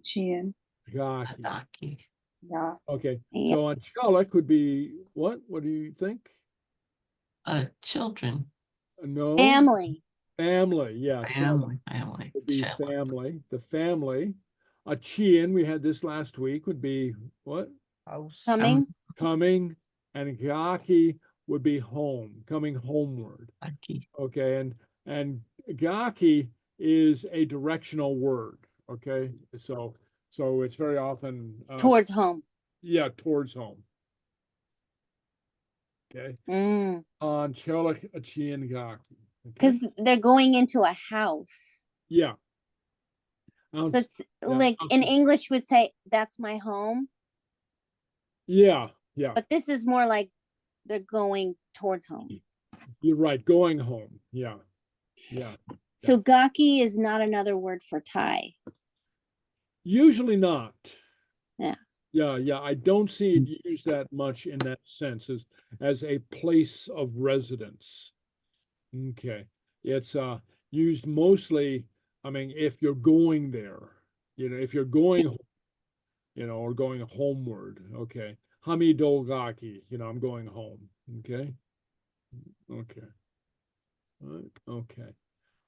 Chien. raki. Adaki. Yeah. Okay. Yep. So on Chelach would be what? What do you think? Children. No. Family. Family. Yeah. Family. Family. Would be Chelach. family. The family. A chien, we had this last week, would be what? House. Coming. Coming. And gaki would be home, coming homeward. Adaki. Okay. And gaki is a directional word. Okay. So it's very often Towards home. yeah, towards home. Okay. Mm. On Chelach a chien gaki. Because they're going into a house. Yeah. So it's like in English would say, that's my home. Yeah, yeah. But this is more like they're going towards home. You're right. Going home. Yeah. Yeah. So gaki is not another word for tie. Usually not. Yeah. Yeah, yeah. I don't see it used that much in that sense as a place of residence. Okay. It's used mostly, I mean, if you're going there, if you're going, or going homeward. Okay. Hamidolgaki, I'm going home. Okay. Okay. Right. Okay.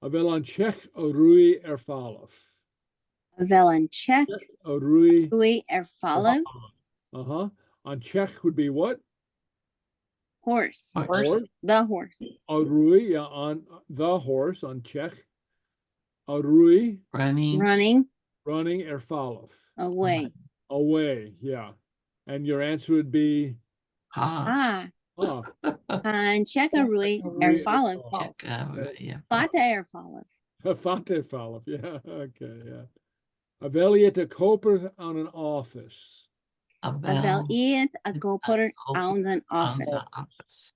Avellan Czech Rui Erfalov. Avellan Czech. Rui Erfalov. Uh-huh. On Czech would be what? Horse. Horse. The horse. Rui, yeah, on the horse on Czech. Rui. Running. Running Erfalov. Away. Away, yeah. And your answer would be? Ha. Ah. Han Czech Rui Erfalov. Yeah. Fàilte Erfalov. Fàilte Erfalov, yeah. Okay, yeah. Aveliet a koper on an office. Aveliet a koper on an office.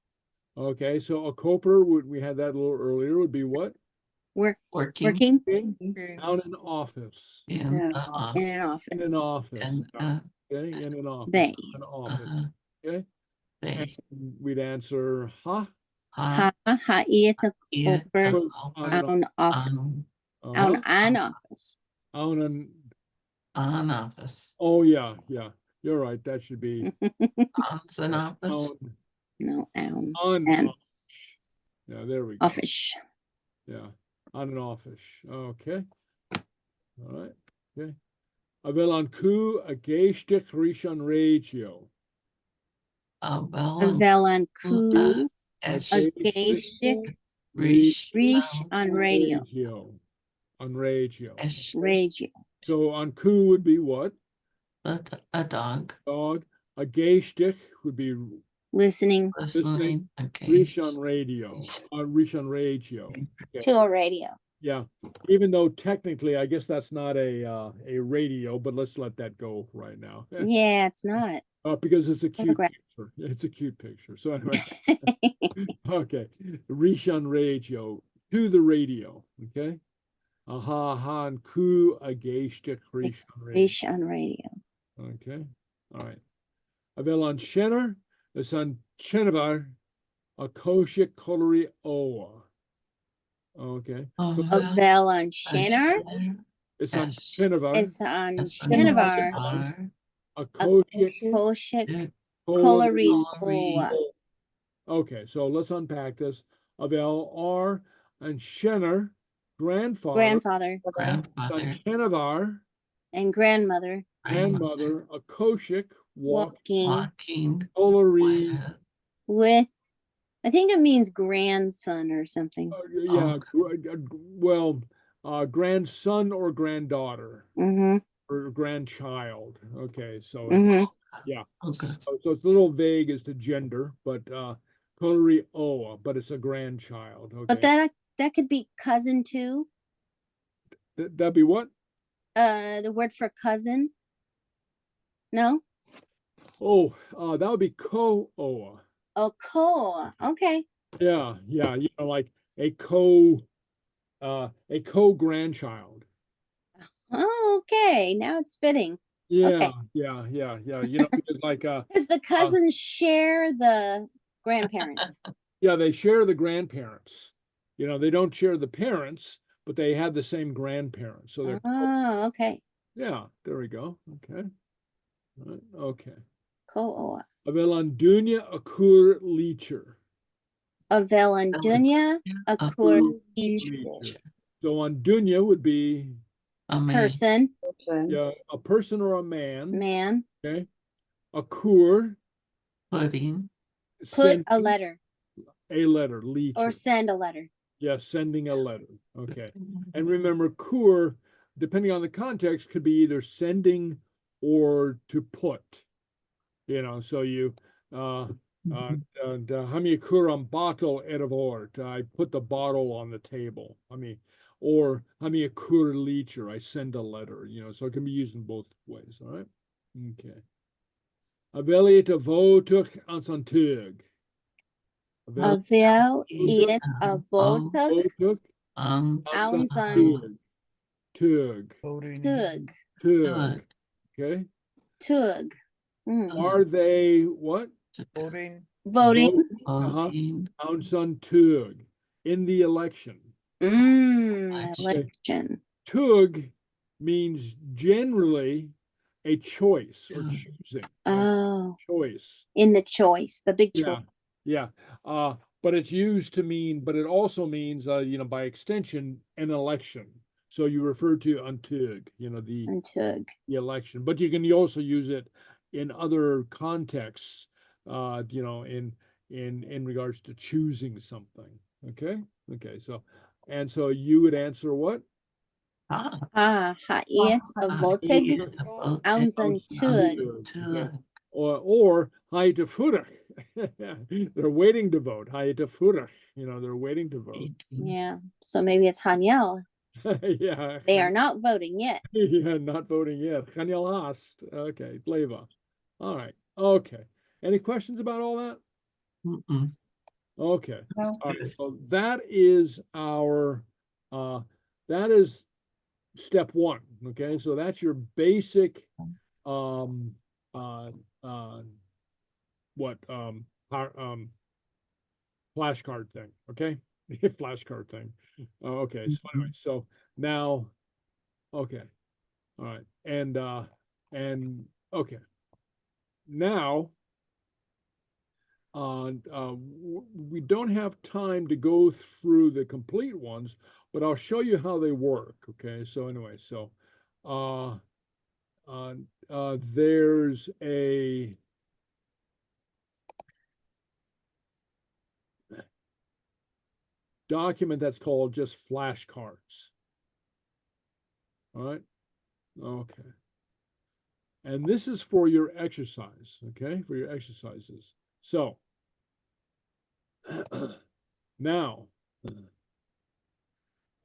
Okay, so a koper, we had that a little earlier, would be what? Working. On an office. In an office. In an office. In an office. And, Okay, in an office. They. An office. Okay. They. And we'd answer ha. Ha'it a koper on office. On an office. On an office. Oh yeah, yeah. You're right. That should be On's an office. No, on. Yeah, there we go. Office. Yeah, on an office. Okay. All right. Okay. Avellan ku a geistic rishon regio. Avellan ku a geistic rish on radio. On regio. Regio. So on ku would be what? A dog. Dog. A geistic would be Listening. Okay. Rish on radio. Rish on radio. Okay. To a radio. Yeah. Even though technically, I guess that's not a radio, but let's let that go right now. Yeah, it's not. Because it's a cute picture. It's a cute picture. So anyway. Okay. Rish on radio. To the radio. Okay. Aha han ku a geistic rish on radio. Rish on radio. Okay. All right. Avellan Shenner. The son Chenevar, a koshik kolori oa. Okay. Oh, So Avel on Shannar. it's on Yes. Shinovar, It's on That's Shinavar. a Koshik, Koshik. Kolari. Kolari. Okay, so let's unpack this. Avel R and Shenner, grandfather, Grandfather on grandfather, Shinovar, and grandmother grandmother, a Koshik, walking walking Kolari. with, I think it means grandson or something. Yeah, Oh. well, grandson or granddaughter Mm-hmm. or grandchild. Okay, so Mm-hmm. yeah, Okay. so it's a little vague as to gender, but Kolari Oa, but it's a grandchild. But Okay, that could be cousin too. that'd be what? The word for cousin. No? Oh, that would be Ko Oa. Oh, Koa. Okay. Yeah, you know, like a grandchild. Oh, okay. Now it's fitting. Yeah, Okay. yeah. You know, because like Because the cousins share the grandparents. yeah, they share the grandparents. You know, they don't share the parents, but they have the same grandparents. So they're Oh, okay. yeah, there we go. Okay. All right, okay. Koa. Avelandunya akur leacher. Avel on Dunya, Akur each Leacher. So on dunya would be A man. person, yeah, a person or a man. man, Okay. Akur, Pudding. put sending a letter a letter, leacher. or send a letter. Yeah, sending a letter. Okay. And remember, kur, depending on the context, could be either sending or to put. You know, so you hami kuram bottle edavort. I put the bottle on the table. I mean, or hami kur leacher. I send a letter. You know, so it can be used in both ways. All right. Okay. Aveliet avotuk ansantug. Avel it avotuk Avotuk Aunsan tug. tug Tug. Okay. tug. Mm. Are they what? Voting. Voting. Voting. Aunsan tug in the election. Election. Tug means generally a choice or choosing. Oh, Choice. in the choice, the big choice. Yeah. But it's used to mean, but it also means, you know, by extension, an election. So you refer to untug, you know, the election. But you can also use it in other contexts, you know, in regards to choosing something. Okay. So, and so you would answer what? Ha'it avotig Aunsan tug. Or Haitafurach. They're waiting to vote. Haitafurach. You know, they're waiting to vote. Yeah. So maybe it's Hanyal. Yeah. They are not voting yet. Yeah, not voting yet. Hanyal hast. Okay, Flava. All right. Okay. Any questions about all that? Okay. No. All right. So that is our that is step one. Okay. So that's your basic flashcard thing. Okay. Flashcard thing. Okay. So anyway, so now, okay. All right. And okay. Now, we don't have time to go through the complete ones, but I'll show you how they work. Okay. So anyway, so, there's a document that's called just flashcards. All right. Okay. And this is for your exercise. Okay. For your exercises. So now,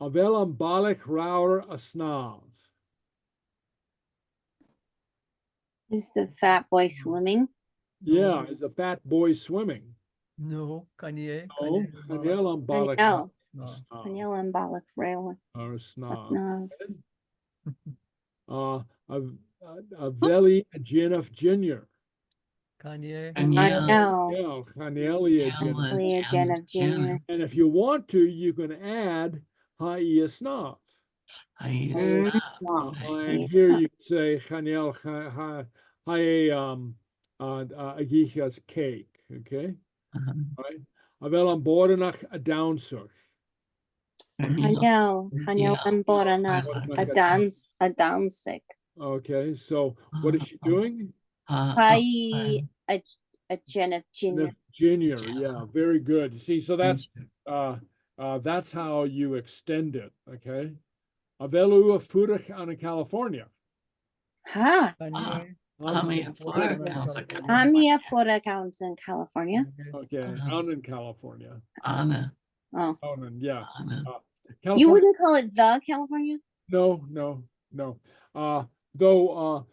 Avelam Balak Raur Asnav. Is the fat boy swimming? Yeah, is a fat boy swimming? No, Kanye. No, Avelam Balak No. Asnav. Hanyal and Balak Rail. Or Asnav. Asnav. Aveli Jennifer Jr. Kanye. Aniel. Yeah, Chanelia Jenna. Leah Jenna Jr. And if you want to, you can add Haia Snav. And here you say Chanel Haia Agichas cake. Okay. Right. Avel an Boranach a downsuk. Hanyal and Boranach, a downsick. Okay, so what is she doing? Hi, a Jenna Jr. Junior, yeah, very good. You see, so that's how you extend it. Okay. Avelu a Furich on California. Ha. Kanye. Amia For accounts in California. Okay, out in California. Anna. Oh, Ounan, yeah. Anna. you wouldn't call it the California? No. Though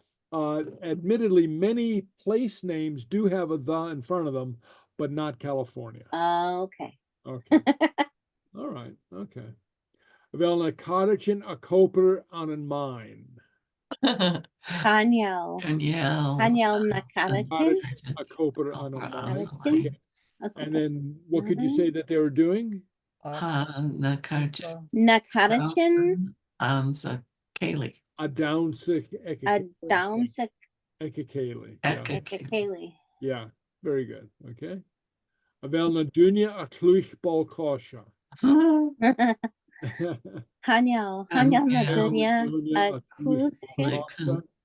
admittedly, many place names do have a the in front of them, but not California. Okay. Okay. All right. Okay. Wel na karretjen a koper aan een mine. Hanyal Nakarakin. A koper aan een mine. Okay. And then what could you say that they were doing? Nakarachin. Anza Kaylee. A downsick ekakeli. Ekakeli. Yeah, very good. Okay. Wel na dunya a kluich bal kosha. Hanyal Nadunya a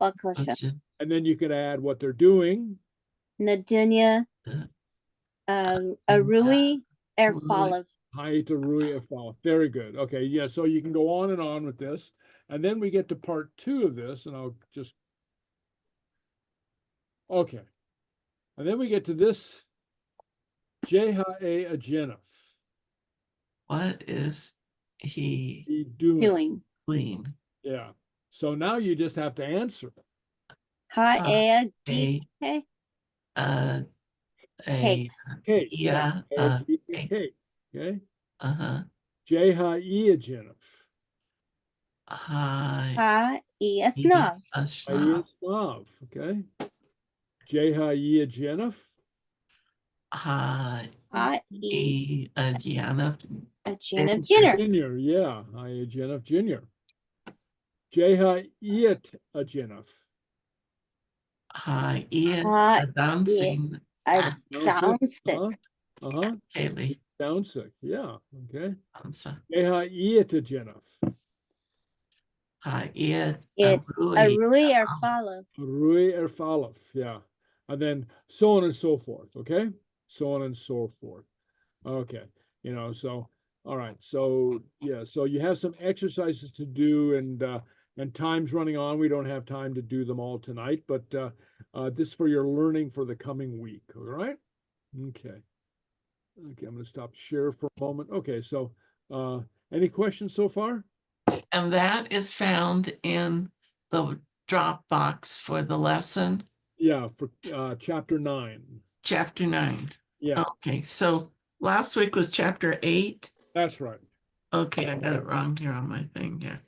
Bakosha. And then you can add what they're doing. Nadunya a Rui Erfalav. Hi to Rui Efal. Very good. Okay, yeah, so you can go on and on with this. And then we get to part 2 of this, and I'll just okay. And then we get to this Jeha a Ajenif. What is he Doing. Yeah. So now you just have to answer. Cake. Cake. Yeah. Cake. Okay. Jeha a Ajenif. Snav. Snav. Okay. Jeha a Ajenif. Ajenif Jr. Junior, yeah. Ajenif Jr. Jeha Iat Ajenif. A dancing. A downstick. Haley. Downsick, yeah. Okay. Ansa. Jeha Iat Ajenif. A Rui Erfalav. Rui Erfalav, yeah. And then so on and so forth, okay? So on and so forth. Okay, so all right. So yeah, so you have some exercises to do, and time's running on. We don't have time to do them all tonight, but this is for your learning for the coming week. All right. Okay, I'm going to stop share for a moment. Okay, so any questions so far? And that is found in the Dropbox for the lesson. Yeah, for chapter 9. Chapter 9. Yeah. Okay, so last week was chapter 8. That's right. Okay, I got it wrong here on my thing here.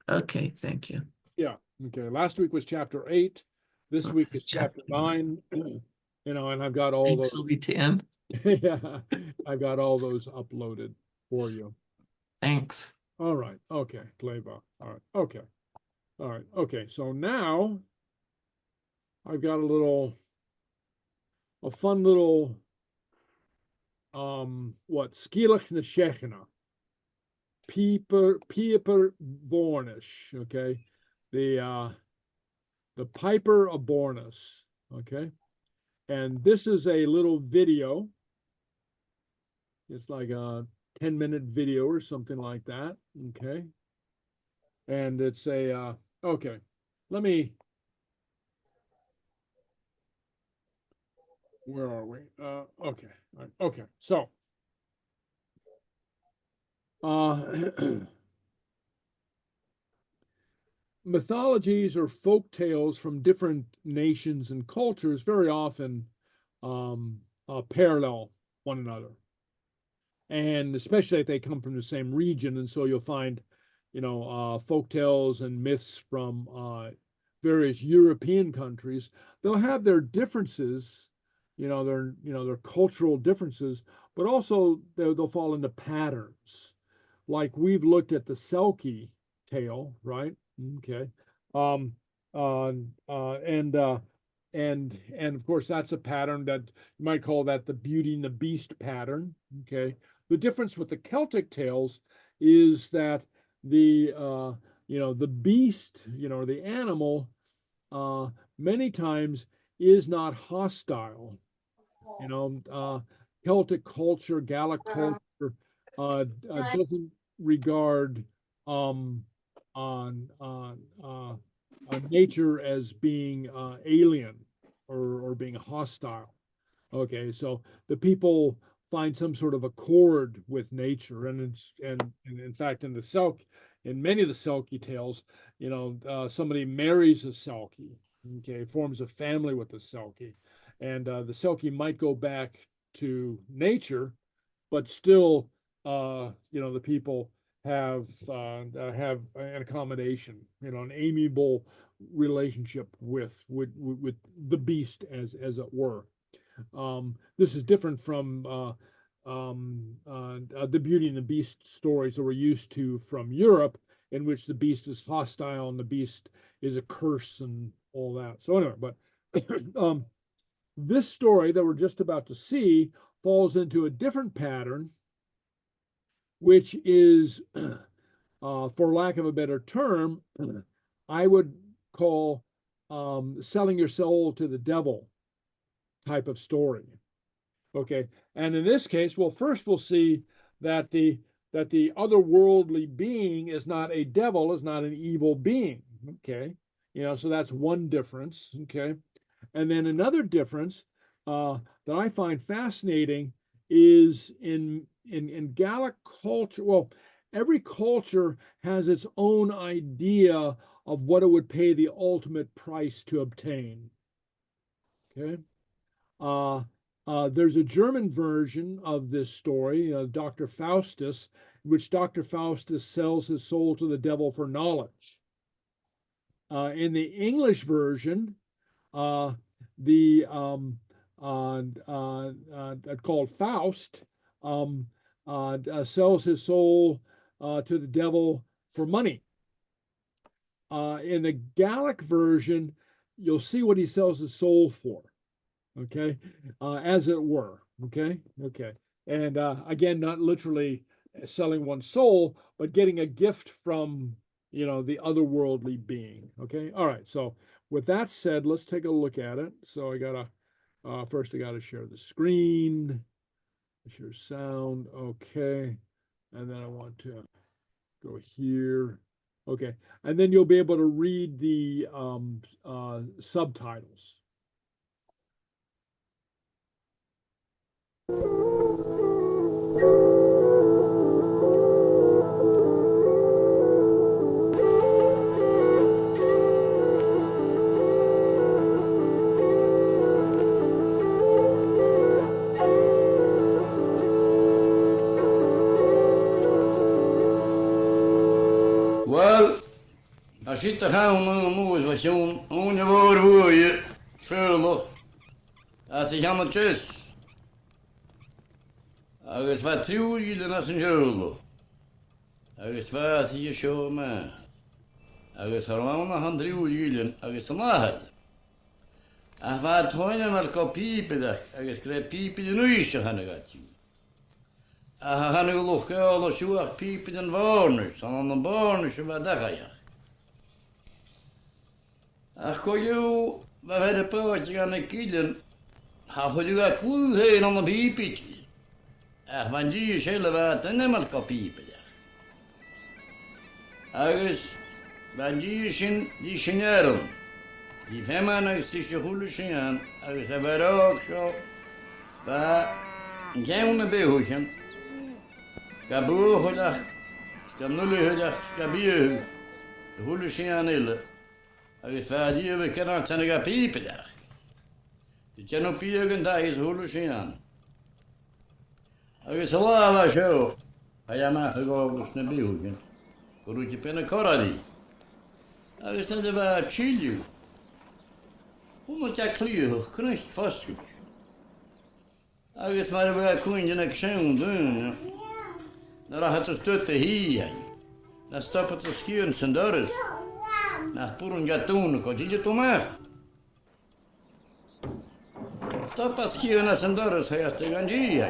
Okay, thank you. Yeah. Okay. Last week was chapter 8. This week is chapter 9. And I've got all those. Will be 10. Yeah, I've got all those uploaded for you. Thanks. All right. Okay, Gleba. All right. Okay. All right. Okay. So now I've got a fun little Sgeulachd na Shechina. Pieper Bornish. Okay. The Piper of Bornis. Okay. And this is a little video. It's like a 10-minute video or something like that. Okay. And it's a okay. Where are we? Okay. All right. Okay. So mythologies or folk tales from different nations and cultures very often parallel one another, and especially if they come from the same region. And so you'll find, folk tales and myths from various European countries. They'll have their differences, their cultural differences, but also they'll fall into patterns. Like we've looked at the Selkie tale, right? Okay. And of course that's a pattern that you might call that the Beauty and the Beast pattern. Okay. The difference with the Celtic tales is that the beast, or the animal, many times is not hostile. Celtic culture, Gaelic culture doesn't regard on nature as being alien or being hostile. Okay, so the people find some sort of accord with nature, and in fact in many of the Selkie tales, somebody marries a Selkie, okay, forms a family with a Selkie, and the Selkie might go back to nature, but still, the people have an accommodation, an amiable relationship with the beast, as it were. This is different from the Beauty and the Beast stories that we're used to from Europe, in which the beast is hostile and the beast is a curse and all that. So anyway, but this story that we're just about to see falls into a different pattern, which is, for lack of a better term, I would call selling your soul to the devil type of story. Okay, and in this case, well, first we'll see that the otherworldly being is not a devil, is not an evil being. Okay, so that's one difference. Okay, and then another difference that I find fascinating is in Gaelic culture. Well, every culture has its own idea of what it would pay the ultimate price to obtain. Okay. There's a German version of this story, Dr. Faustus, in which Dr. Faustus sells his soul to the devil for knowledge. In the English version, called Faust, sells his soul to the devil for money. In the Gaelic version, you'll see what he sells his soul for. Okay, as it were. Okay. And again, not literally selling one's soul, but getting a gift from, the otherworldly being. Okay. All right. So with that said, let's take a look at it. So first I gotta share the screen, share sound. Okay. And then I want to go here. Okay. And then you'll be able to read the subtitles. Well, I sit te gaan moes wat je je woord hoor je schuldig. Als ik aan het tjus. Agus wat triw jullie nas een schuldig. Agus wat je show me. Agus harwana han triw jullie agus mahal. Ach wat hoine maar kopiepe dag. Agus krijg piepe de nieuwste gaan gaat je. Ach han ik nog alles zoek piepe den warnus. Dan een warnus wat daar ga je. Ach kon je wat bij de pootje gaan de kielen. Ach je gaat vloeg heen aan de piepe. Ach van die is hele wat en maar kopiepe dag. Agus van die zijn die seneren. Die femman is je goede zijn. Agus hebben ook zo. Ba geen behoeften. Kaboegedag, skanulegedag, skabieu. De goede zijn ille. Agus waar die we kennen zijn een piepedag. De janopieën daar is goede zijn. Agus lawa zo. Hij maar gewoon naar behoeften. Korutje penne koradi. Agus dat we chillen. Hoe moet je kleuren? Krijg vastgoed. Agus mar bh cuiine ag sean dúna. Na rahat a stute hí. Na stoppa a sciún san doras. Na púran gatúna go díide tomach. Stoppa sciún na san doras hayasta gan dí.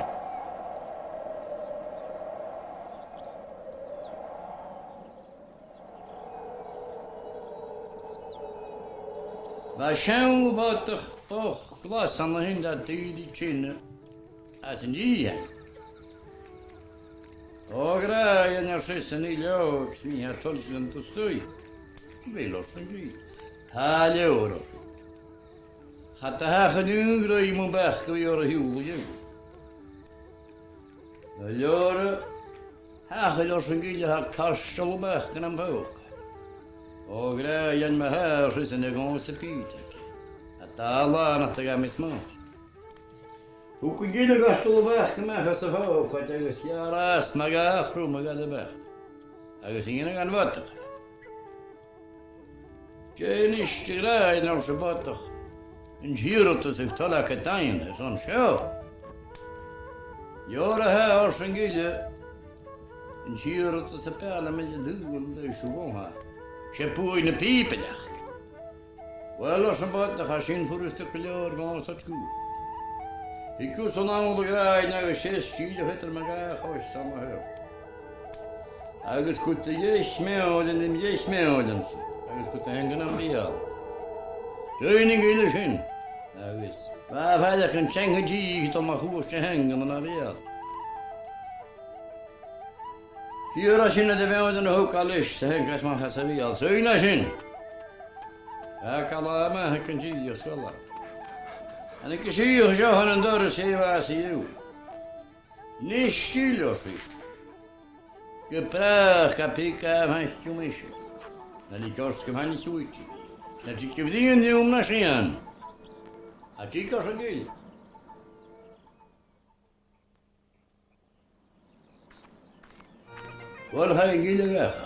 Ba sean bhatach och clas an na hinda tídi tsinne as an dí. O gra ja na syssen I leo, mi ha tolsen to stoi. Velos an dí. Ha leoros. Hatta ha genungro I mo bach go jor hiu je. Na jor ha gelos an gile ha kastel bach kan am bauch. O gra ja ma ha syssen e gonse pite. Hatta alla na ta mis mo. Hoe kun je de gastel weg maken ze vrouw wat je is ja ras maga afro maga de weg. Agus ingen gaan water. Jenish tirai na shabatach. In giro to zich tala katain son show. Jora ha orsengile. In giro to se perla met de dugel de shugonha. Shepu in de piepedag. Wel shabatach hashin voor een stuk leer gaan zo goed. Ik koos zo lang de graai naar 6 kilo het maga goos samen. Agus kut je smeoden en je smeoden. Agus kut hangen aan bier. Training in zijn. Agus. Waar verder kan change die tot maar goed te hangen aan bier. Hier als je de weuden ook al is, zeg ik maar gaan ze al. Zo in zijn. Ja, kan maar kan je wel. En ik zie je zo aan een deur zien waar ze je. Niet stil of iets. Gepraat, kapika, van schumische. Dat ik kost hem niet goed. Dat ik je vrienden die om naar zien. Dat ik kost het. Wat ga ik jullie weg?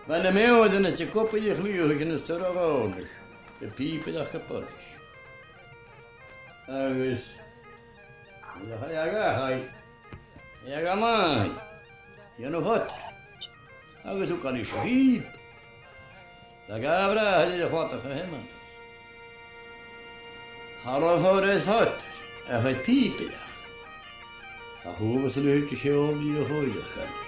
Wanneer mij hoorde dat je koppen je vliegen in de sterren. De piepen dat kapot is. Agus. Ja ga maar. Je nog wat. Agus ook al is hiep. Da gabra had je wat voor hem. Hallo voor het wat. Het piepen. Hoe was het leuk te show die je voor je gaat.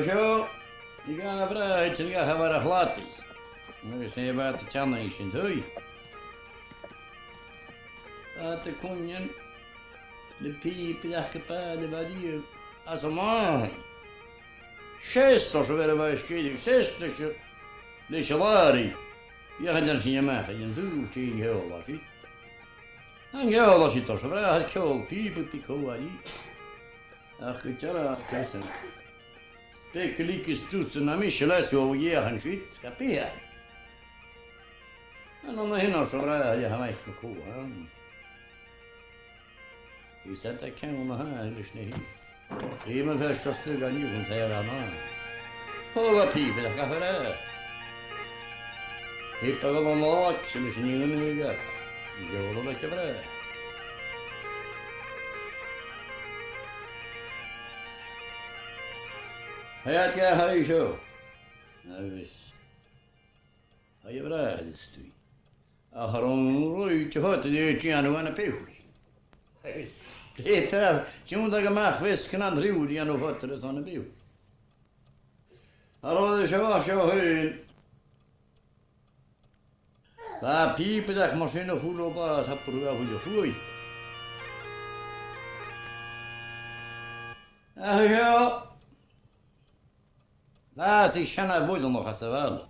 Zo, die gaan vooruit, die gaan maar glad. We zijn bij de channel in doei. Dat de konjen, de piepen, dat gepaarde wat hier, als een man. 60 werden wij schuldig, 60 de salari. Je gaat er zien maken, je doet tegen heel was het. En heel was het toch, we hadden kool, piepen, pico, ali. Ach, ik ja, kussen. Spekeliekjes tussen naar Micheles over jaren shit, kapia. En dan heen zo raar, je gaat mij gekomen. Je zet dat kan om haar, dus niet. Iemand vers zo stuk aan je, want hij had aan. Oh, wat piepen, dat gaat vooruit. Ik heb er wel een laatje, dus niet een nieuwe gap. Je wil dat je vooruit. Hayat ya hay zo. Nou is. Hij vraagt het toe. Achterom roeit je wat de tjano aan de peul. Het je moet dat gemaakt wist kan aan riu die aan de water is aan de peul. Hallo de zo heen. La piepen dat machine goed op dat heb er wel goed groei. Ja. Laat zich schijnen worden nog als wel.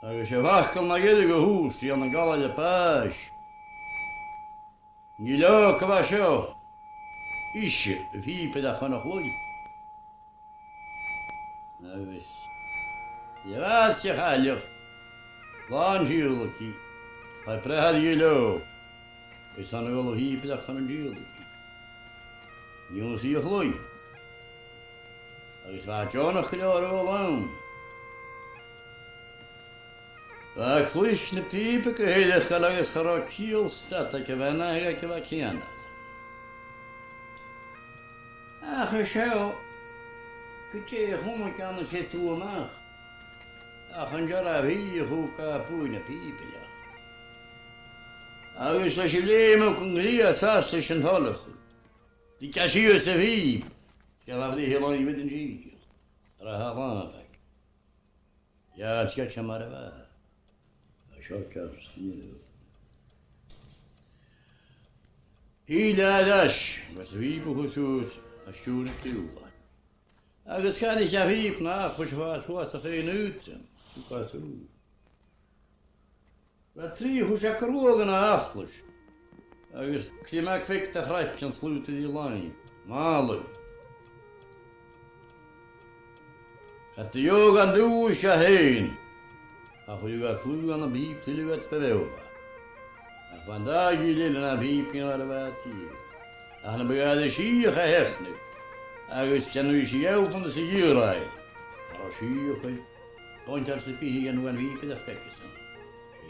Als je wacht kan naar iedere hoes, die aan de galle de paas. Je loopt was zo. ishe bhípe a chuna chlói. Agus Yvas je halioch, Gleann Sgeulachd, pa prehad yelo, is an ul hípe a chuna Sgeulachd. Jons í chlói. Agus bha John a Clàr Òran. Bha chluis na pípe go héideach agus chara cíal stat a bhena a bha céanna. Ach a seo, go té chuma ceanna sé súamach. Ach an jar a bhí a chúca púi na pípeach. Agus leis sé léime chun rí a sas leis an thalach. Dí casíos a bhí, go bha bhí héláin with an rí. Ar a hafánach. Ja, it's se mar a bha. A seo cas, Hí leadais, was a bhí buchús a stúna clúla. Agus can is a bhíp nach chus bhás a féin útrim,úchasú. Ba trí chus a carúgan a achlas, agus clímach fict a chraith an slúta dí láin, mála. Cat a jog an dúis a héin, a chuig a clú an a bíp til a bedéha. A fan da Ghleann a bíp gin ar a bhátí. A na begad a síoch a hefnig, agus teanú sí eufan a sa dúráid. Ar a síoch a point ar sa píhi an bhain bhípe a fecasan.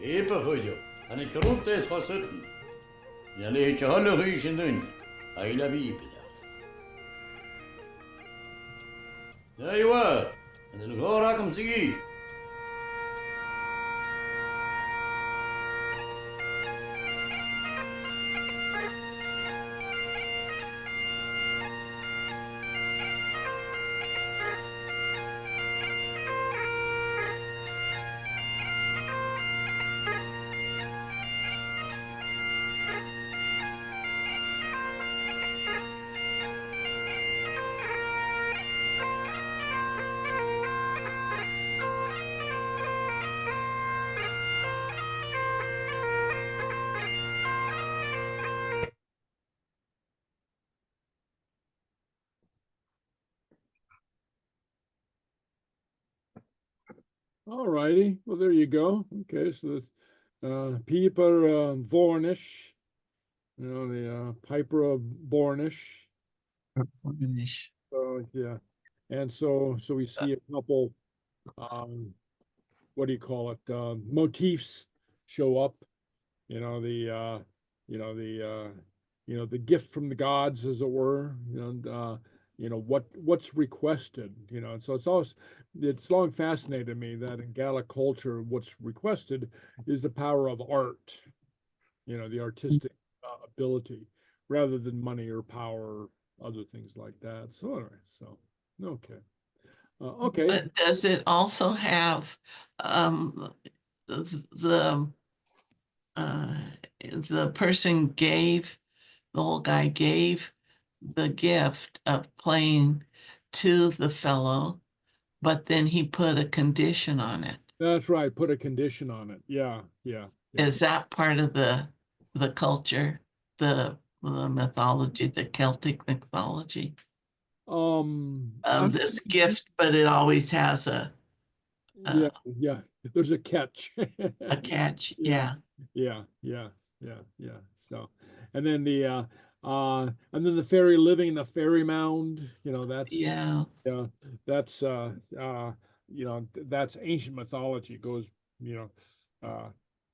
Épa chuideo, an i carúta is chosutn. Ia léit a holla chuí sin dún, a ila bhípe a. There you are, and it'll go rack 'em to eat. All righty. Well, there you go. Okay, so this Pieper Vornish, the Piper of Bornish. So yeah, and so we see a couple, what do you call it? Motifs show up. The gift from the gods, as it were. What's requested. And so it's long fascinated me that in Gaelic culture, what's requested is the power of art. The artistic ability, rather than money or power or other things like that. So anyway, okay. Okay. But does it also have the person the old guy gave the gift of playing to the fellow, but then he put a condition on it? That's right. Put a condition on it. Yeah. Is that part of the culture, the mythology, the Celtic mythology? Of this gift, but it always has a yeah. There's a catch. a catch. Yeah. So, and then the fairy living in the fairy mound. That's ancient mythology.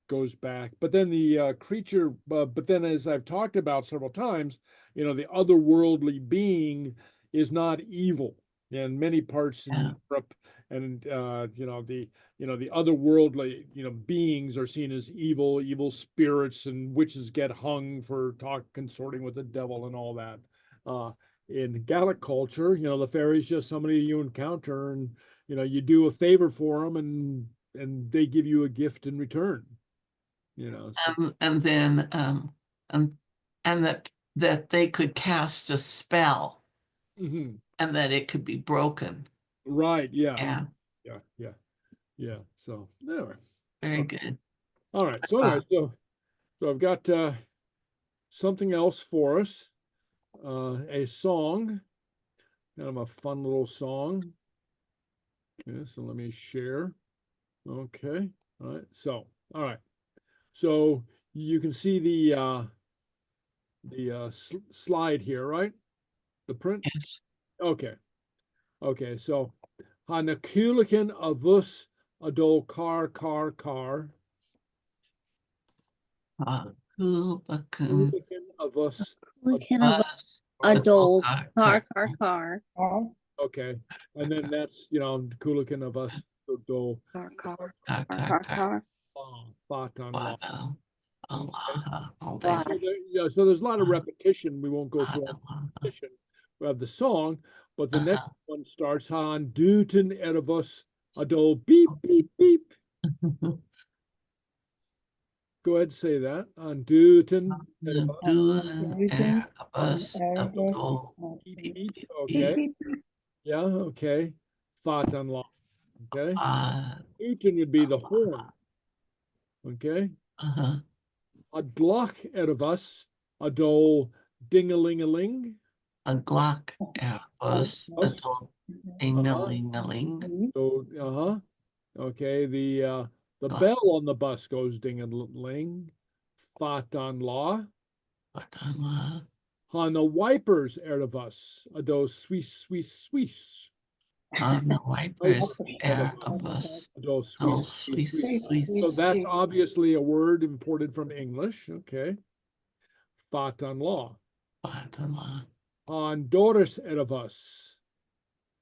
Goes back. But then the creature. But then, as I've talked about several times, the otherworldly being is not evil. In many parts in Europe, and the otherworldly beings are seen as evil spirits, and witches get hung for consorting with the devil and all that. In Gaelic culture, the fairy's just somebody you encounter, and you do a favor for them, and they give you a gift in return. And then and that they could cast a spell. Mm-hmm. And that it could be broken. Right. Yeah. So anyway. Very good. All right. So anyway, so I've got something else for us. a song, kind of a fun little song. Okay, so let me share. Okay, all right. So, all right. So you can see the slide here, right? The print. Yes. Okay. Okay. So, Hanna Kulikin of us adol car. Kulikin Of us. We can have us. adult Car. car. Okay, and then that's Kulikin of us adol Car. Fatan law. Allah. All Wow. day. So there's a lot of repetition. We won't go through all the repetition of the song, but the next one starts Han Duten Erebus Adol beep beep beep. Go ahead and say that. On Duten Erebus Adol beep. Okay. Yeah, okay. Fatan law. Okay. Duten would be the horn. Okay. A glock Erebus Adol ding-a-ling-a-ling. A Glock Erebus Adol ding-a-ling-a-ling. So, okay, the bell on the bus goes ding-a-ling. Fatan law. On the wipers Erebus Ado swish. On the wipers Erebus Ado Adol swish. So that's obviously a word imported from English. Okay. Fatan law. On Doris Erebus.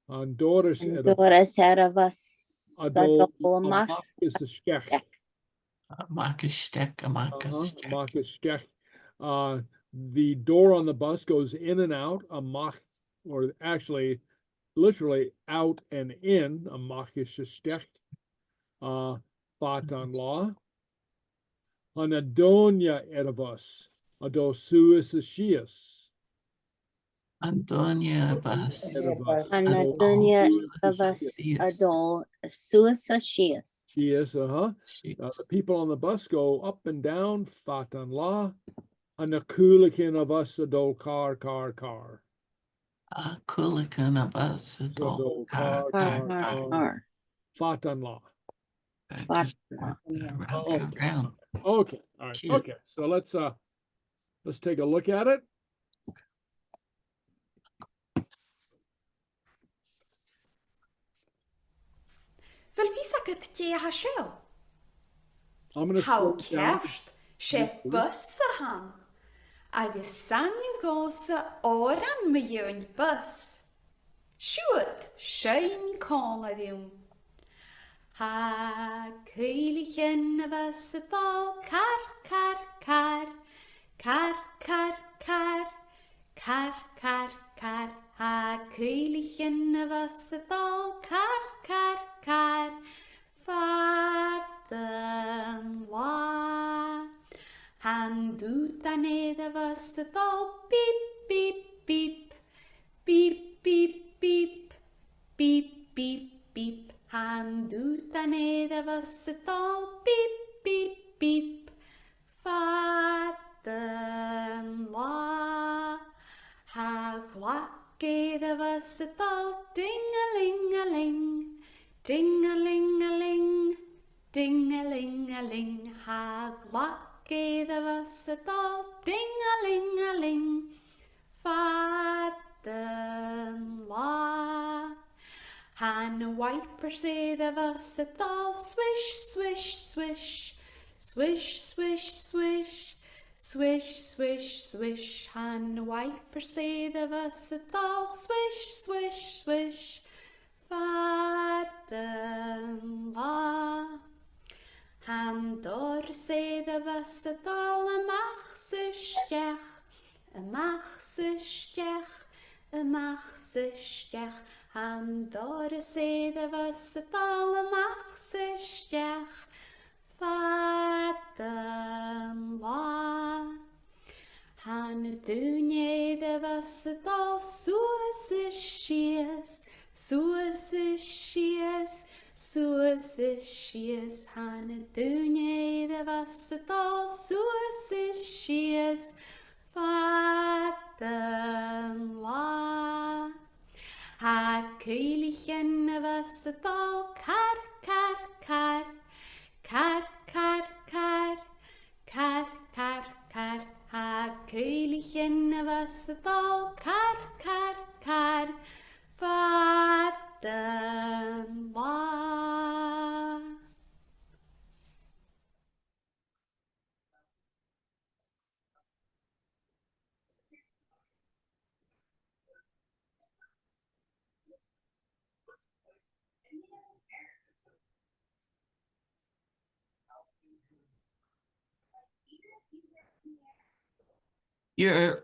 On Doris Doris Erebus. Adol is the skech. Markestek. The door on the bus goes in and out, or actually, literally out and in, a makistek. Fatan law. An Adonia Erebus, Adosuisashias. Antonia Bus. Anadonia Erebus Adol Suisashias. The people on the bus go up and down, Fatan law. Anakulikin of us adol car. Kulikan of us adol car. Fatan law. Round. Okay, all right. Okay, so let's take a look at it. Wel ví sagad ché ha seo? I'm gonna How slow down. ceist sé bus a han. Agus sanju gosa Òran me yw'n bus. Siwyd, sy'n col a ddiwn. Ha Gaelic yn y bus y dol car. Ha Gaelic yn y bus y dol car. Fadden la. Han doet aan de was het al piep, piep, piep. Piep, piep, piep. Piep, piep, piep. Han doet aan de was het al piep, piep, piep. Vaden la. Ha glakke de was het al dingelingeling. Dingelingeling. Dingelingeling. Ha glakke de was het al dingelingeling. Vaden la. Han wiper say the was het al swish, swish, swish. Swish, swish, swish. Swish, swish, swish. Han wiper say the was het al swish, swish, swish. Vaden la. Han door say the was het al a machsestech. A machsestech. A machsestech. Han door say the was het al a machsestech. Vaden la. Han dunje de was het al soesischies. Soesischies. Soesischies. Han dunje de was het al soesischies. Vaden Köilichen was the dog car car car car car car car car car ha Köilichen was the dog car car car Vatten la. You're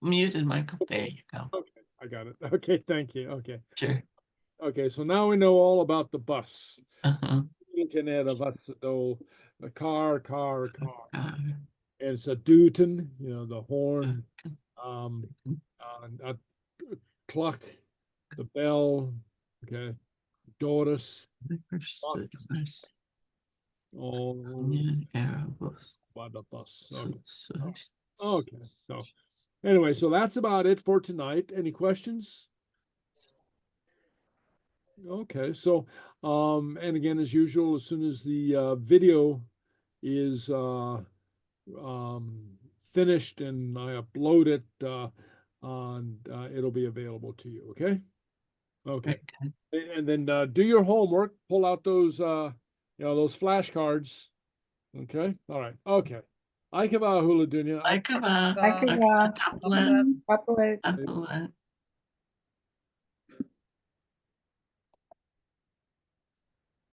muted, Michael. There you go. Okay, I got it. Okay, thank you. Okay. Sure. Okay, so now we know all about the bus. Uh-huh. Looking at a bus, the car. Uh, And it's a Dootin, you know, the horn, a clock, the bell, okay, Doris, all by the bus. Okay. Okay, so anyway, so that's about it for tonight. Any questions? Okay, so and again, as usual, as soon as the video is finished and I upload it, it'll be available to you. Okay. Okay. And then do your homework. Pull out those those flashcards. Okay. All right. Okay. Aikava hula dunya. Aikava. Aikava. Atapulan. Atapulan. Atapulan.